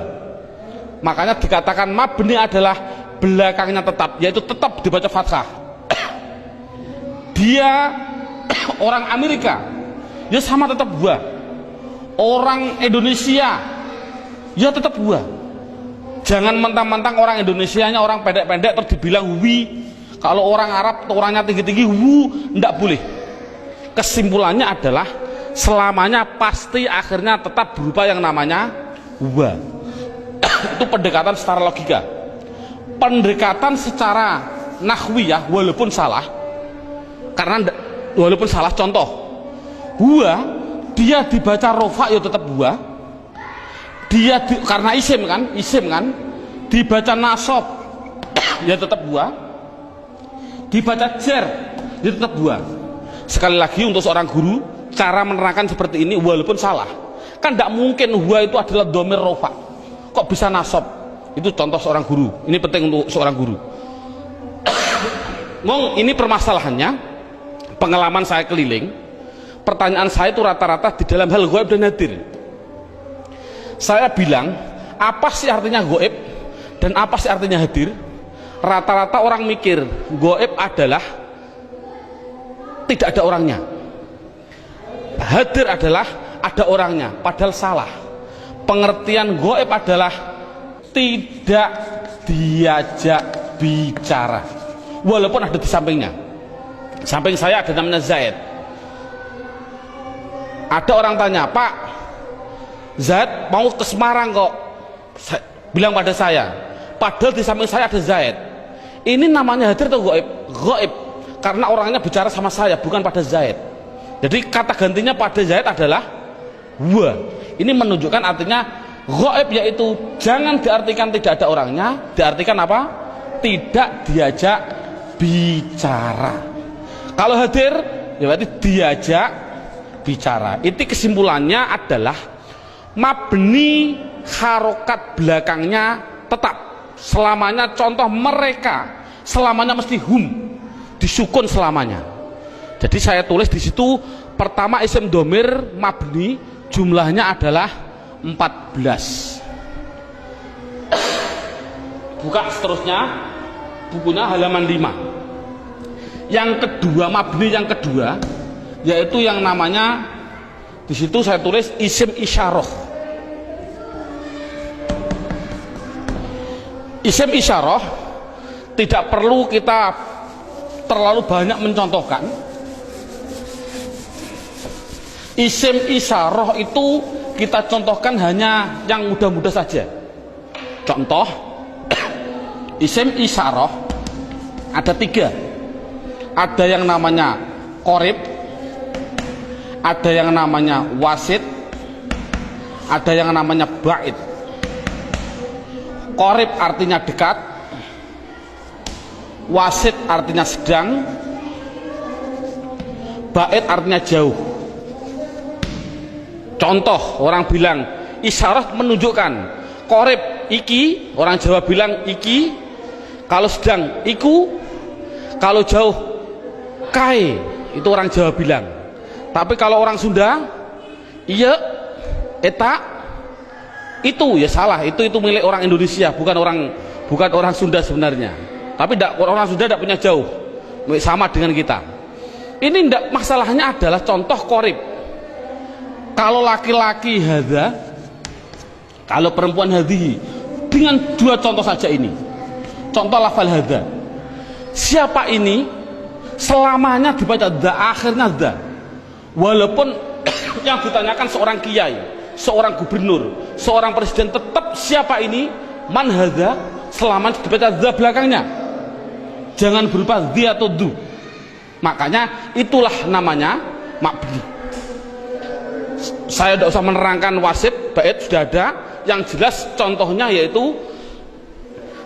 Makanya dikatakan mabni adalah belakangnya tetap, yaitu tetap dibaca fathah. Dia orang Amerika, ya sama tetap wa. Orang Indonesia, ya tetap wa. Jangan mentang-mentang orang Indonesianya orang pendek-pendek terus dibilang wi. Kalau orang Arab orangnya tinggi-tinggi wu, ndak boleh. Kesimpulannya adalah selamanya pasti akhirnya tetap berupa yang namanya wa. Itu pendekatan secara logika. Pendekatan secara nahwiyah walaupun salah, karena walaupun salah, contoh huwa dia dibaca rofa ya tetap huwa. Dia karena isim kan dibaca nasab ya tetap huwa. Dibaca jar ya tetap huwa. Sekali lagi untuk seorang guru, cara menerangkan seperti ini walaupun salah, kan tidak mungkin huwa itu adalah domir rofa, kok bisa nasab. Itu contoh seorang guru, ini penting untuk seorang guru. Ngomong ini permasalahannya, pengalaman saya keliling, pertanyaan saya itu rata-rata di dalam hal gaib dan hadir. Saya bilang, apa sih artinya gaib dan apa sih artinya hadir? Rata-rata orang mikir gaib adalah tidak ada orangnya, hadir adalah ada orangnya, padahal salah. Pengertian gaib adalah tidak diajak bicara walaupun ada di sampingnya. Samping saya ada namanya Zaid. Ada orang tanya, Pak Zaid mau ke Semarang kok, bilang pada saya, padahal di samping saya ada Zaid. Ini namanya hadir atau gaib? Gaib, karena orangnya bicara sama saya, bukan pada Zaid. Jadi kata gantinya pada Zaid adalah wa. Ini menunjukkan artinya gaib, yaitu jangan diartikan tidak ada orangnya, diartikan apa? Tidak diajak bicara. Kalau hadir ya berarti diajak bicara. Itu kesimpulannya adalah mabni harokat belakangnya tetap selamanya. Contoh mereka selamanya mesti hum, disukun selamanya. Jadi saya tulis di situ pertama isim domir mabni jumlahnya adalah 14. Buka seterusnya bukunya halaman 5. Yang kedua, mabni yang kedua yaitu yang namanya di situ saya tulis isim isyarah. Isim isyarah tidak perlu kita terlalu banyak mencontohkan. Isim isyarah itu kita contohkan hanya yang mudah-mudah saja. Contoh isim isyarah ada 3. Ada yang namanya qorib, ada yang namanya wasit, ada yang namanya ba'id. Qorib artinya dekat, wasit artinya sedang, ba'id artinya jauh. Contoh orang bilang isyarat menunjukkan qorib iki, orang Jawa bilang iki, kalau sedang iku, kalau jauh kai, itu orang Jawa bilang. Tapi kalau orang Sunda iya eta, itu ya salah, itu milik orang Indonesia, bukan orang Sunda sebenarnya. Tapi orang Sunda tidak punya jauh, sama dengan kita. Ini ndak, masalahnya adalah contoh korib. Kalau laki-laki hadza, kalau perempuan hadhihi, dengan dua contoh saja ini. Contoh lafal hadza. Siapa ini? Selamanya dibaca dza, akhirnya dza. Walaupun yang ditanyakan seorang kiai, seorang gubernur, seorang presiden, tetap siapa ini? Man hadza, selamanya dibaca dza belakangnya. Jangan berupa dzi atau du. Makanya itulah namanya mabni. Saya tidak usah menerangkan wasif, bait sudah ada. Yang jelas contohnya yaitu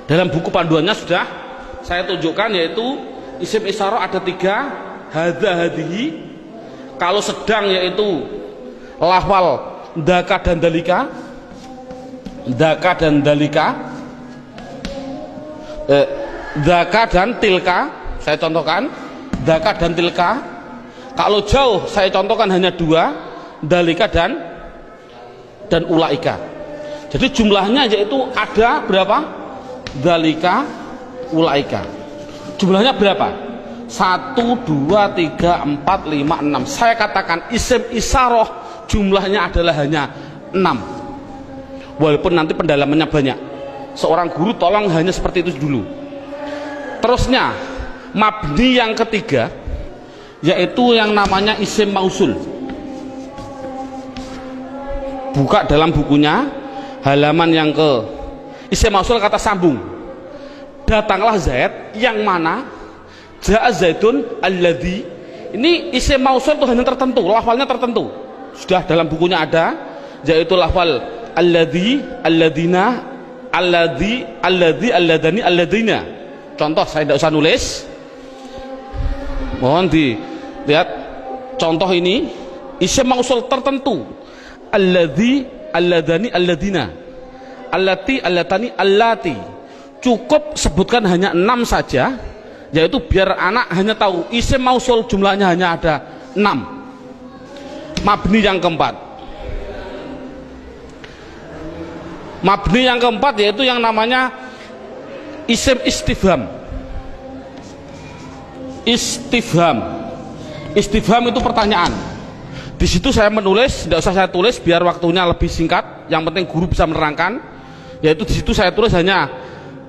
dalam buku panduannya sudah saya tunjukkan, yaitu isim isyarah ada 3, hadza hadhihi. Kalau sedang yaitu lafal dzaka dan dalika, dzaka dan dalika, dzaka dan tilka. Saya contohkan dzaka dan tilka. Kalau jauh saya contohkan hanya 2, dalika dan ulaika. Jadi jumlahnya yaitu ada berapa? Dalika, ulaika. Jumlahnya berapa? 1, 2, 3, 4, 5, 6. Saya katakan isim isyarah jumlahnya adalah hanya 6. Walaupun nanti pendalamannya banyak. Seorang guru tolong hanya seperti itu dulu. Terusnya mabni yang ketiga yaitu yang namanya isim mausul. Buka dalam bukunya halaman yang ke isim mausul, kata sambung. Datanglah Zaid, yang mana ja'a Zaidun alladzi. Ini isim mausul itu hanya tertentu, lafalnya tertentu. Sudah dalam bukunya ada, yaitu lafal alladzi, alladzina, alladzi, alladzi, alladani, alladzina. Contoh saya tidak usah nulis. Mohon dilihat contoh ini, isim mausul tertentu. Alladzi, alladani, alladina, allati, allatani, allati. Cukup sebutkan hanya 6 saja, yaitu biar anak hanya tahu isim mausul jumlahnya hanya ada 6. Mabni yang keempat. Mabni yang keempat yaitu yang namanya isim istifham. Istifham. Istifham itu pertanyaan. Di situ saya menulis, tidak usah saya tulis biar waktunya lebih singkat. Yang penting guru bisa menerangkan. Yaitu di situ saya tulis hanya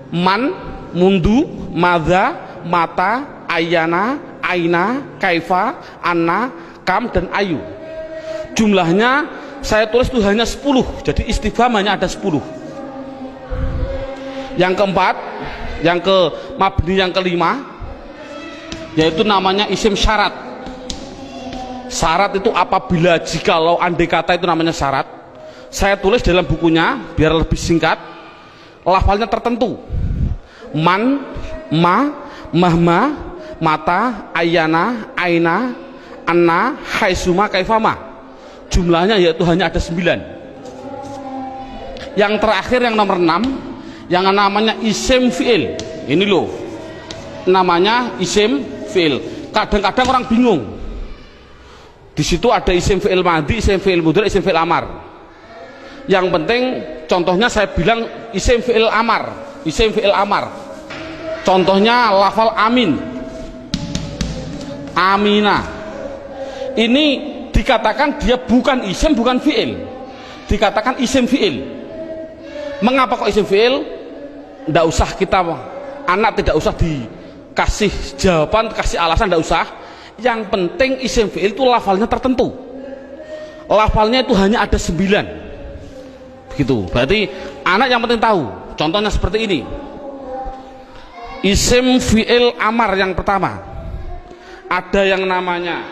man, mundu, madza, mata, ayana, aina, kaifa, anna, kam, dan ayu. Jumlahnya saya tulis itu hanya 10. Jadi istifham hanya ada 10. Yang keempat, yang ke mabni yang kelima, yaitu namanya isim syarat. Syarat itu apabila, jikalau, andai kata, itu namanya syarat. Saya tulis dalam bukunya biar lebih singkat. Lafalnya tertentu. Man, ma, mahma, mata, ayana, aina, anna, haisuma, kaifama. Jumlahnya yaitu hanya ada 9. Yang terakhir yang nomor 6, yang namanya isim fi'il. Ini loh, namanya isim fi'il. Kadang-kadang orang bingung. Di situ ada isim fi'il madhi, isim fi'il mudhari, isim fi'il amar. Yang penting contohnya saya bilang isim fi'il amar, isim fi'il amar. Contohnya lafal amin, amina. Ini dikatakan dia bukan isim, bukan fi'il. Dikatakan isim fi'il. Mengapa kok isim fi'il? Tidak usah kita, anak tidak usah dikasih jawaban, kasih alasan, tidak usah. Yang penting isim fi'il itu lafalnya tertentu. Lafalnya itu hanya ada 9. Begitu. Berarti anak yang penting tahu. Contohnya seperti ini. Isim fi'il amar yang pertama. Ada yang namanya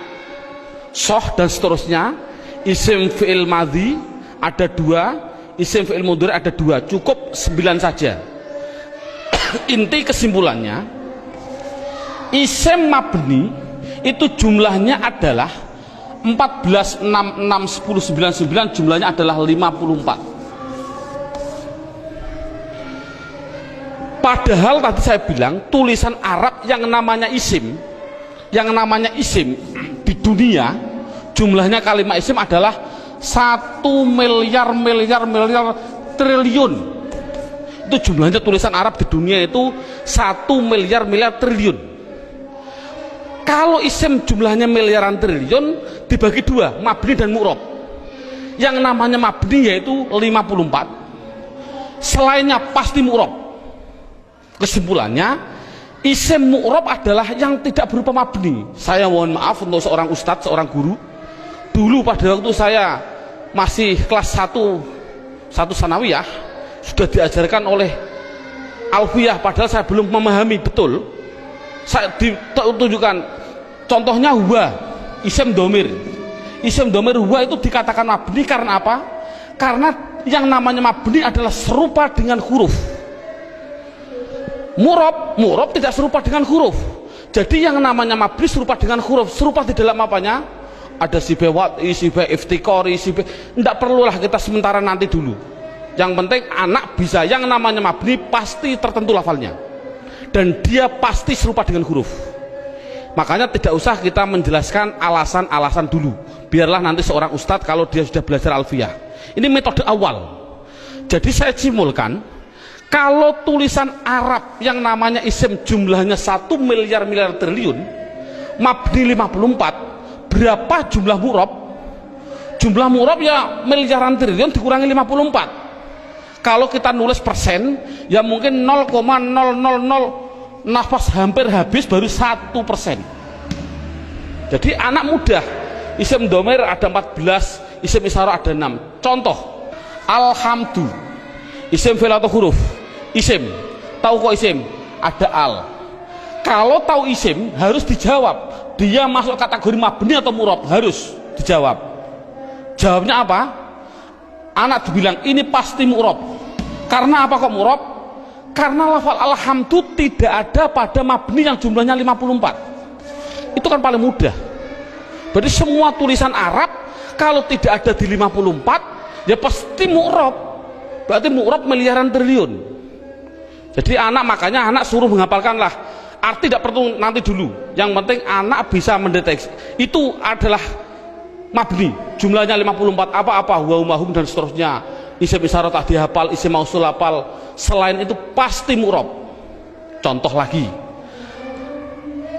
soh dan seterusnya. Isim fi'il madhi ada 2. Isim fi'il mudhari ada 2. Cukup 9 saja. Inti kesimpulannya, isim mabni itu jumlahnya adalah 14, 6, 6, 10, 9, 9, jumlahnya adalah 54. Padahal tadi saya bilang tulisan Arab yang namanya isim di dunia jumlahnya kalimat isim adalah 1 miliar triliun. Itu jumlahnya tulisan Arab di dunia itu 1 miliar triliun. Kalau isim jumlahnya miliaran triliun dibagi dua, mabni dan mu'rob. Yang namanya mabni yaitu 54, selainnya pasti mu'rob. Kesimpulannya, isim mu'rob adalah yang tidak berupa mabni. Saya mohon maaf untuk seorang ustadz, seorang guru, dulu pada waktu saya masih kelas 1 sanawiyah sudah diajarkan oleh alfiyah, padahal saya belum memahami betul. Saya ditunjukkan contohnya huwa, isim domir. Isim domir huwa itu dikatakan mabni karena apa? Karena yang namanya mabni adalah serupa dengan huruf. Murob tidak serupa dengan huruf. Jadi yang namanya mabni serupa dengan huruf. Serupa di dalam apanya? Ada sibe wat'i, sibe iftikori, sibe. Tidak perlulah kita sementara, nanti dulu. Yang penting anak bisa, yang namanya mabni pasti tertentu lafalnya, dan dia pasti serupa dengan huruf. Makanya tidak usah kita menjelaskan alasan-alasan dulu, biarlah nanti seorang ustadz kalau dia sudah belajar alfiyah. Ini metode awal. Jadi saya simulkan, kalau tulisan Arab yang namanya isim jumlahnya 1 miliar triliun, mabni 54, berapa jumlah mu'rob? Jumlah mu'rob ya miliaran triliun dikurangi 54. Kalau kita nulis persen, ya mungkin 0,000 nafas hampir habis baru 1%. Jadi anak mudah. Isim domir ada 14, isim isyarah ada 6. Contoh, alhamdu, isim fi'il atau huruf? Isim. Tahu kok isim? Ada al. Kalau tahu isim harus dijawab, dia masuk kategori mabni atau mu'rob, harus dijawab. Jawabnya apa? Anak dibilang ini pasti mu'rob. Karena apa kok mu'rob? Karena lafal alhamdu tidak ada pada mabni yang jumlahnya 54. Itu kan paling mudah. Berarti semua tulisan Arab kalau tidak ada di 54 ya pasti mu'rob. Berarti mu'rob miliaran triliun. Jadi makanya anak suruh menghafalkanlah. Arti tidak perlu nanti dulu. Yang penting anak bisa mendeteksi. Itu adalah mabni, jumlahnya 54, apa-apa, huwa umahum dan seterusnya. Isim isyarah tak dihafal, isim mausul hafal, selain itu pasti mu'rob. Contoh lagi,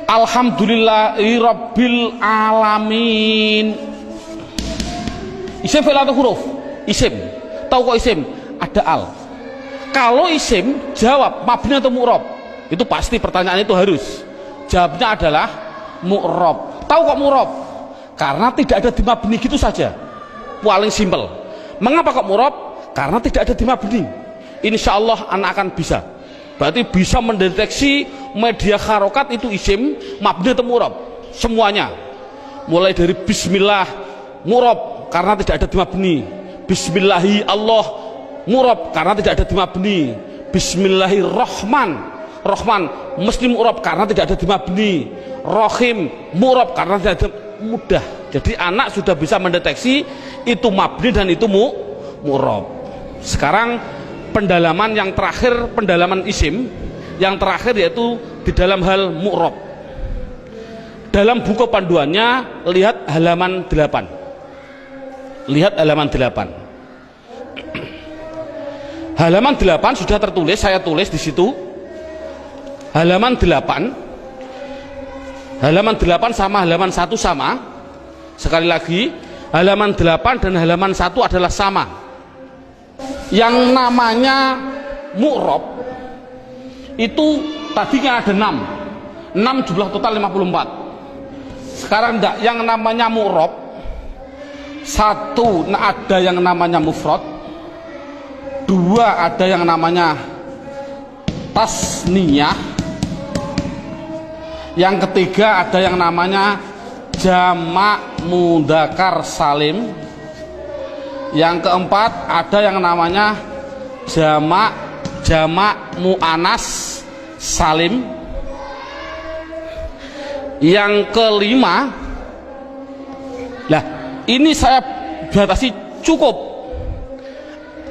alhamdulillahi rabbil alamin. Isim fi'il atau huruf? Isim. Tahu kok isim? Ada al. Kalau isim, jawab mabni atau mu'rob? Itu pasti, pertanyaan itu harus jawabnya adalah mu'rob. Tahu kok mu'rob? Karena tidak ada di mabni, gitu saja, paling simpel. Mengapa kok mu'rob? Karena tidak ada di mabni. Insya Allah anak akan bisa. Berarti bisa mendeteksi media harokat itu isim, mabni atau mu'rob, semuanya. Mulai dari bismillah, mu'rob karena tidak ada di mabni. Bismillahi Allah, mu'rob karena tidak ada di mabni. Bismillahirrahman, Rahman mesti mu'rob karena tidak ada di mabni. Rohim, mu'rob karena tidak ada. Mudah. Jadi anak sudah bisa mendeteksi itu mabni dan itu mu'rob. Sekarang pendalaman yang terakhir, pendalaman isim yang terakhir, yaitu di dalam hal mu'rob. Dalam buku panduannya lihat halaman 8. Lihat halaman 8. Halaman 8 sudah tertulis, saya tulis di situ. Halaman 8. Halaman 8 sama halaman 1 sama. Sekali lagi, halaman 8 dan halaman 1 adalah sama. Yang namanya mu'rob itu tadi kan ada 6 jumlah total 54. Sekarang enggak, yang namanya mu'rob 1 ada yang namanya mufrad, 2 ada yang namanya tasniyah, yang ketiga ada yang namanya jamak mudzakkar salim, yang keempat ada yang namanya jamak muannas salim, yang kelima, lah ini saya batasi cukup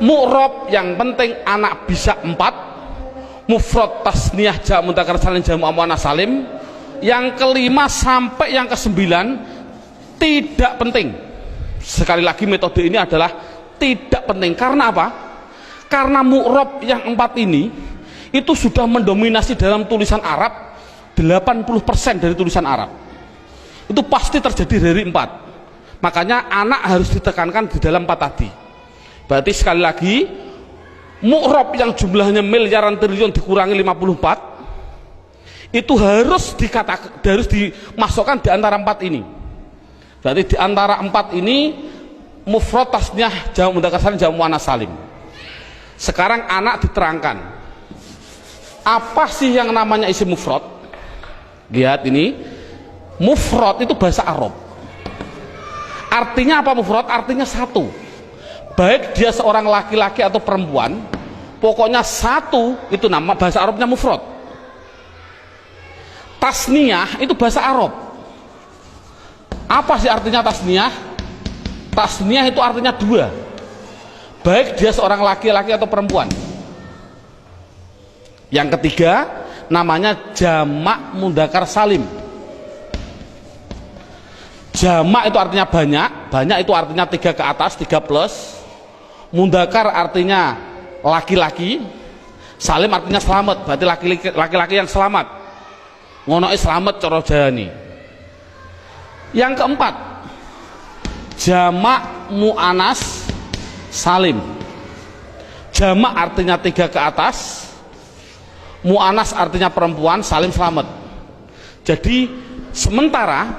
mu'rob, yang penting anak bisa 4, mufrad, tasniyah, jamak mudzakkar salim, jamak muannas salim. Yang kelima sampai yang ke-9 tidak penting. Sekali lagi, metode ini adalah tidak penting. Karena apa? Karena mu'rob yang 4 ini itu sudah mendominasi dalam tulisan Arab 80% dari tulisan Arab itu pasti terjadi dari 4. Makanya anak harus ditekankan di dalam 4 tadi. Berarti sekali lagi, mu'rab yang jumlahnya miliaran triliun dikurangi 54 itu harus dimasukkan di antara 4 ini. Berarti di antara 4 ini mufrad, tasniyah, jamak mudzakkar salim, jamak muannats salim. Sekarang anak diterangkan apa sih yang namanya isim mufrad. Lihat ini, mufrad itu bahasa Arab. Artinya apa mufrad? Artinya satu. Baik dia seorang laki-laki atau perempuan, pokoknya satu, itu nama bahasa Arabnya mufrad. Tasniyah itu bahasa Arab. Apa sih artinya tasniyah? Tasniyah itu artinya 2. Baik dia seorang laki-laki atau perempuan. Yang ketiga namanya jamak mudzakkar salim. Jamak itu artinya banyak, banyak itu artinya 3 ke atas, 3 plus. Mudzakkar artinya laki-laki, salim artinya selamat, berarti laki-laki yang selamat. Ngono selamat cara jani. Yang keempat, jamak muannats salim. Jamak artinya 3 ke atas, muannats artinya perempuan, salim selamat. Jadi sementara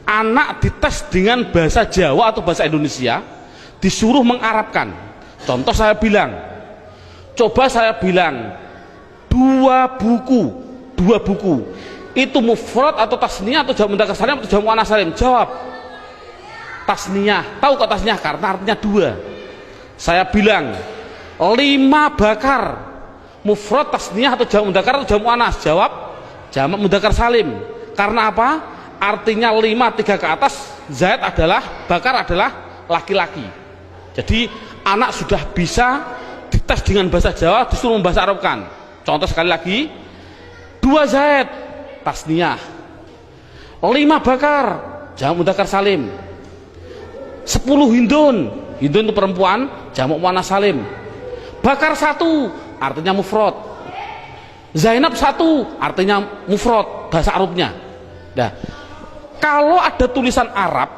anak dites dengan bahasa Jawa atau bahasa Indonesia, disuruh mengarabkan. Contoh saya bilang, coba saya bilang 2 buku itu mufrad atau tasniyah atau jamak mudzakkar salim atau jamak muannats salim? Jawab tasniyah. Tahu kok tasniyah? Karena artinya 2. Saya bilang 5 bakar, mufrad, tasniyah atau jamak mudzakkar atau jamak muannats? Jawab jamak mudzakkar salim. Karena apa? Artinya 5 3 ke atas, zaid adalah, bakar adalah laki-laki. Jadi anak sudah bisa dites dengan bahasa Jawa, disuruh membahasa Arabkan. Contoh sekali lagi, 2 zaid tasniyah, 5 bakar jamak mudzakkar salim, 10 hindun, hindun itu perempuan, jamak muannats salim. Bakar 1 artinya mufrad, Zainab 1 artinya mufrad bahasa Arabnya. Nah, kalau ada tulisan Arab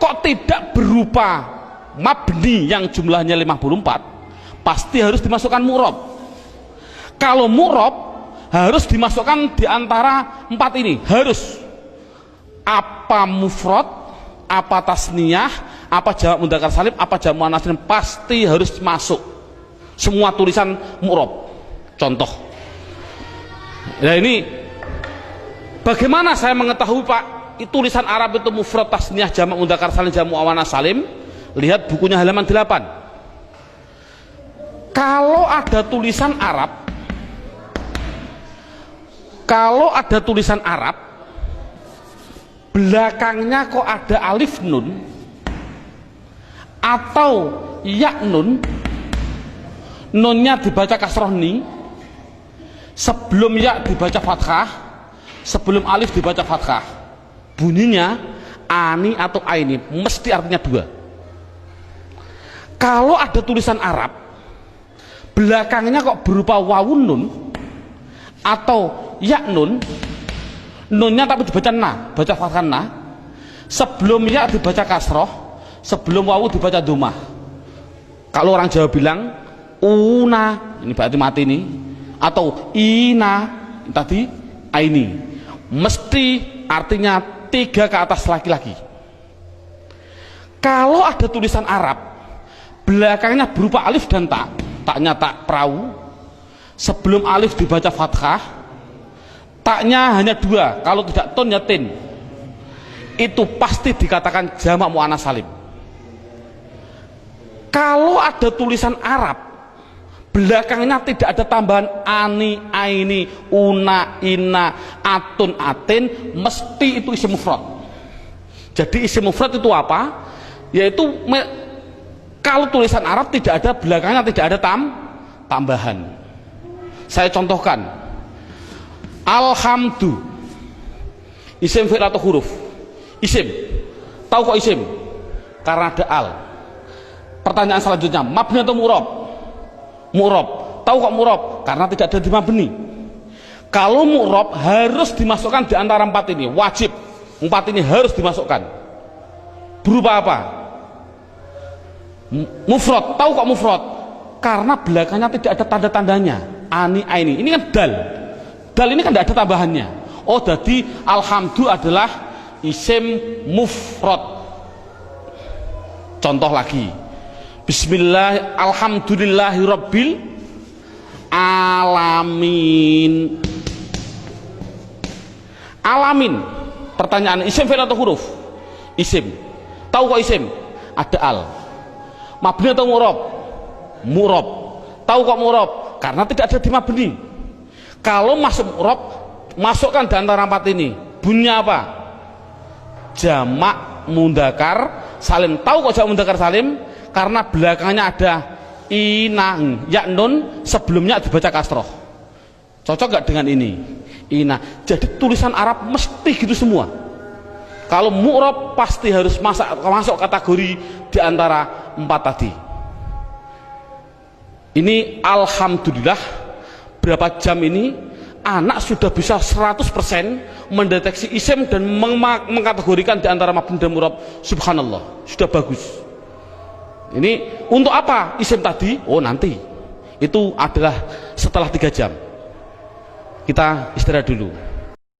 kok tidak berupa mabni yang jumlahnya 54, pasti harus dimasukkan mu'rab. Kalau mu'rab harus dimasukkan di antara 4 ini, harus apa mufrad, apa tasniyah, apa jamak mudzakkar salim, apa jamak muannats salim, pasti harus masuk semua tulisan mu'rab. Contoh, nah ini bagaimana saya mengetahui Pak tulisan Arab itu mufrad, tasniyah, jamak mudzakkar salim, jamak muannats salim? Lihat bukunya halaman 8. Kalau ada tulisan Arab, belakangnya kok ada alif nun atau ya nun, nunnya dibaca kasroh ni, sebelum ya dibaca fathah, sebelum alif dibaca fathah, bunyinya ani atau aini, mesti artinya 2. Kalau ada tulisan Arab belakangnya kok berupa wawun nun atau ya nun, nunnya tapi dibaca na, baca fathah na, sebelum ya dibaca kasroh, sebelum wawu dibaca domah. Kalau orang Jawa bilang una, ini berarti mati nih, atau ina tadi aini, mesti artinya 3 ke atas laki-laki. Kalau ada tulisan Arab belakangnya berupa alif dan tak, taknya tak perahu, sebelum alif dibaca fathah, taknya hanya 2, kalau tidak ton ya tin, itu pasti dikatakan jamak muannats salim. Kalau ada tulisan Arab belakangnya tidak ada tambahan ani, aini, una, ina, atun, atin, mesti itu isim mufrad. Jadi isim mufrad itu apa? Yaitu kalau tulisan Arab tidak ada belakangnya tidak ada tambahan. Saya contohkan, alhamdu, isim fi'il atau huruf? Isim. Tahu kok isim? Karena ada al. Pertanyaan selanjutnya, mabni atau mu'rab? Mu'rab. Tahu kok mu'rab? Karena tidak ada di mabni. Kalau mu'rob harus dimasukkan di antara empat ini, wajib. Empat ini harus dimasukkan. Berupa apa? Mufrad. Tahu kok mufrad? Karena belakangnya tidak ada tanda-tandanya. Ani, aini. Ini kan dal. Dal ini kan tidak ada tambahannya. Oh, jadi alhamdu adalah isim mufrad. Contoh lagi. Bismillah, alhamdulillahirabbil alamin. Alamin. Pertanyaan, isim fi'il atau huruf? Isim. Tahu kok isim? Ada al. Mabni atau mu'rob? Mu'rob. Tahu kok mu'rob? Karena tidak ada di mabni. Kalau masuk mu'rob, masukkan di antara empat ini. Bunyinya apa? Jamak mudzakkar salim. Tahu kok jamak mudzakkar salim? Karena belakangnya ada inang, ya nun, sebelumnya dibaca kasroh. Cocok gak dengan ini? Ina. Jadi tulisan Arab mesti gitu semua. Kalau mu'rob pasti harus masuk kategori di antara empat tadi. Ini alhamdulillah berapa jam ini anak sudah bisa 100% mendeteksi isim dan mengkategorikan di antara mabni dan mu'rob. Subhanallah, sudah bagus. Ini untuk apa isim tadi? Oh, nanti. Itu adalah setelah 3 jam. Kita istirahat dulu.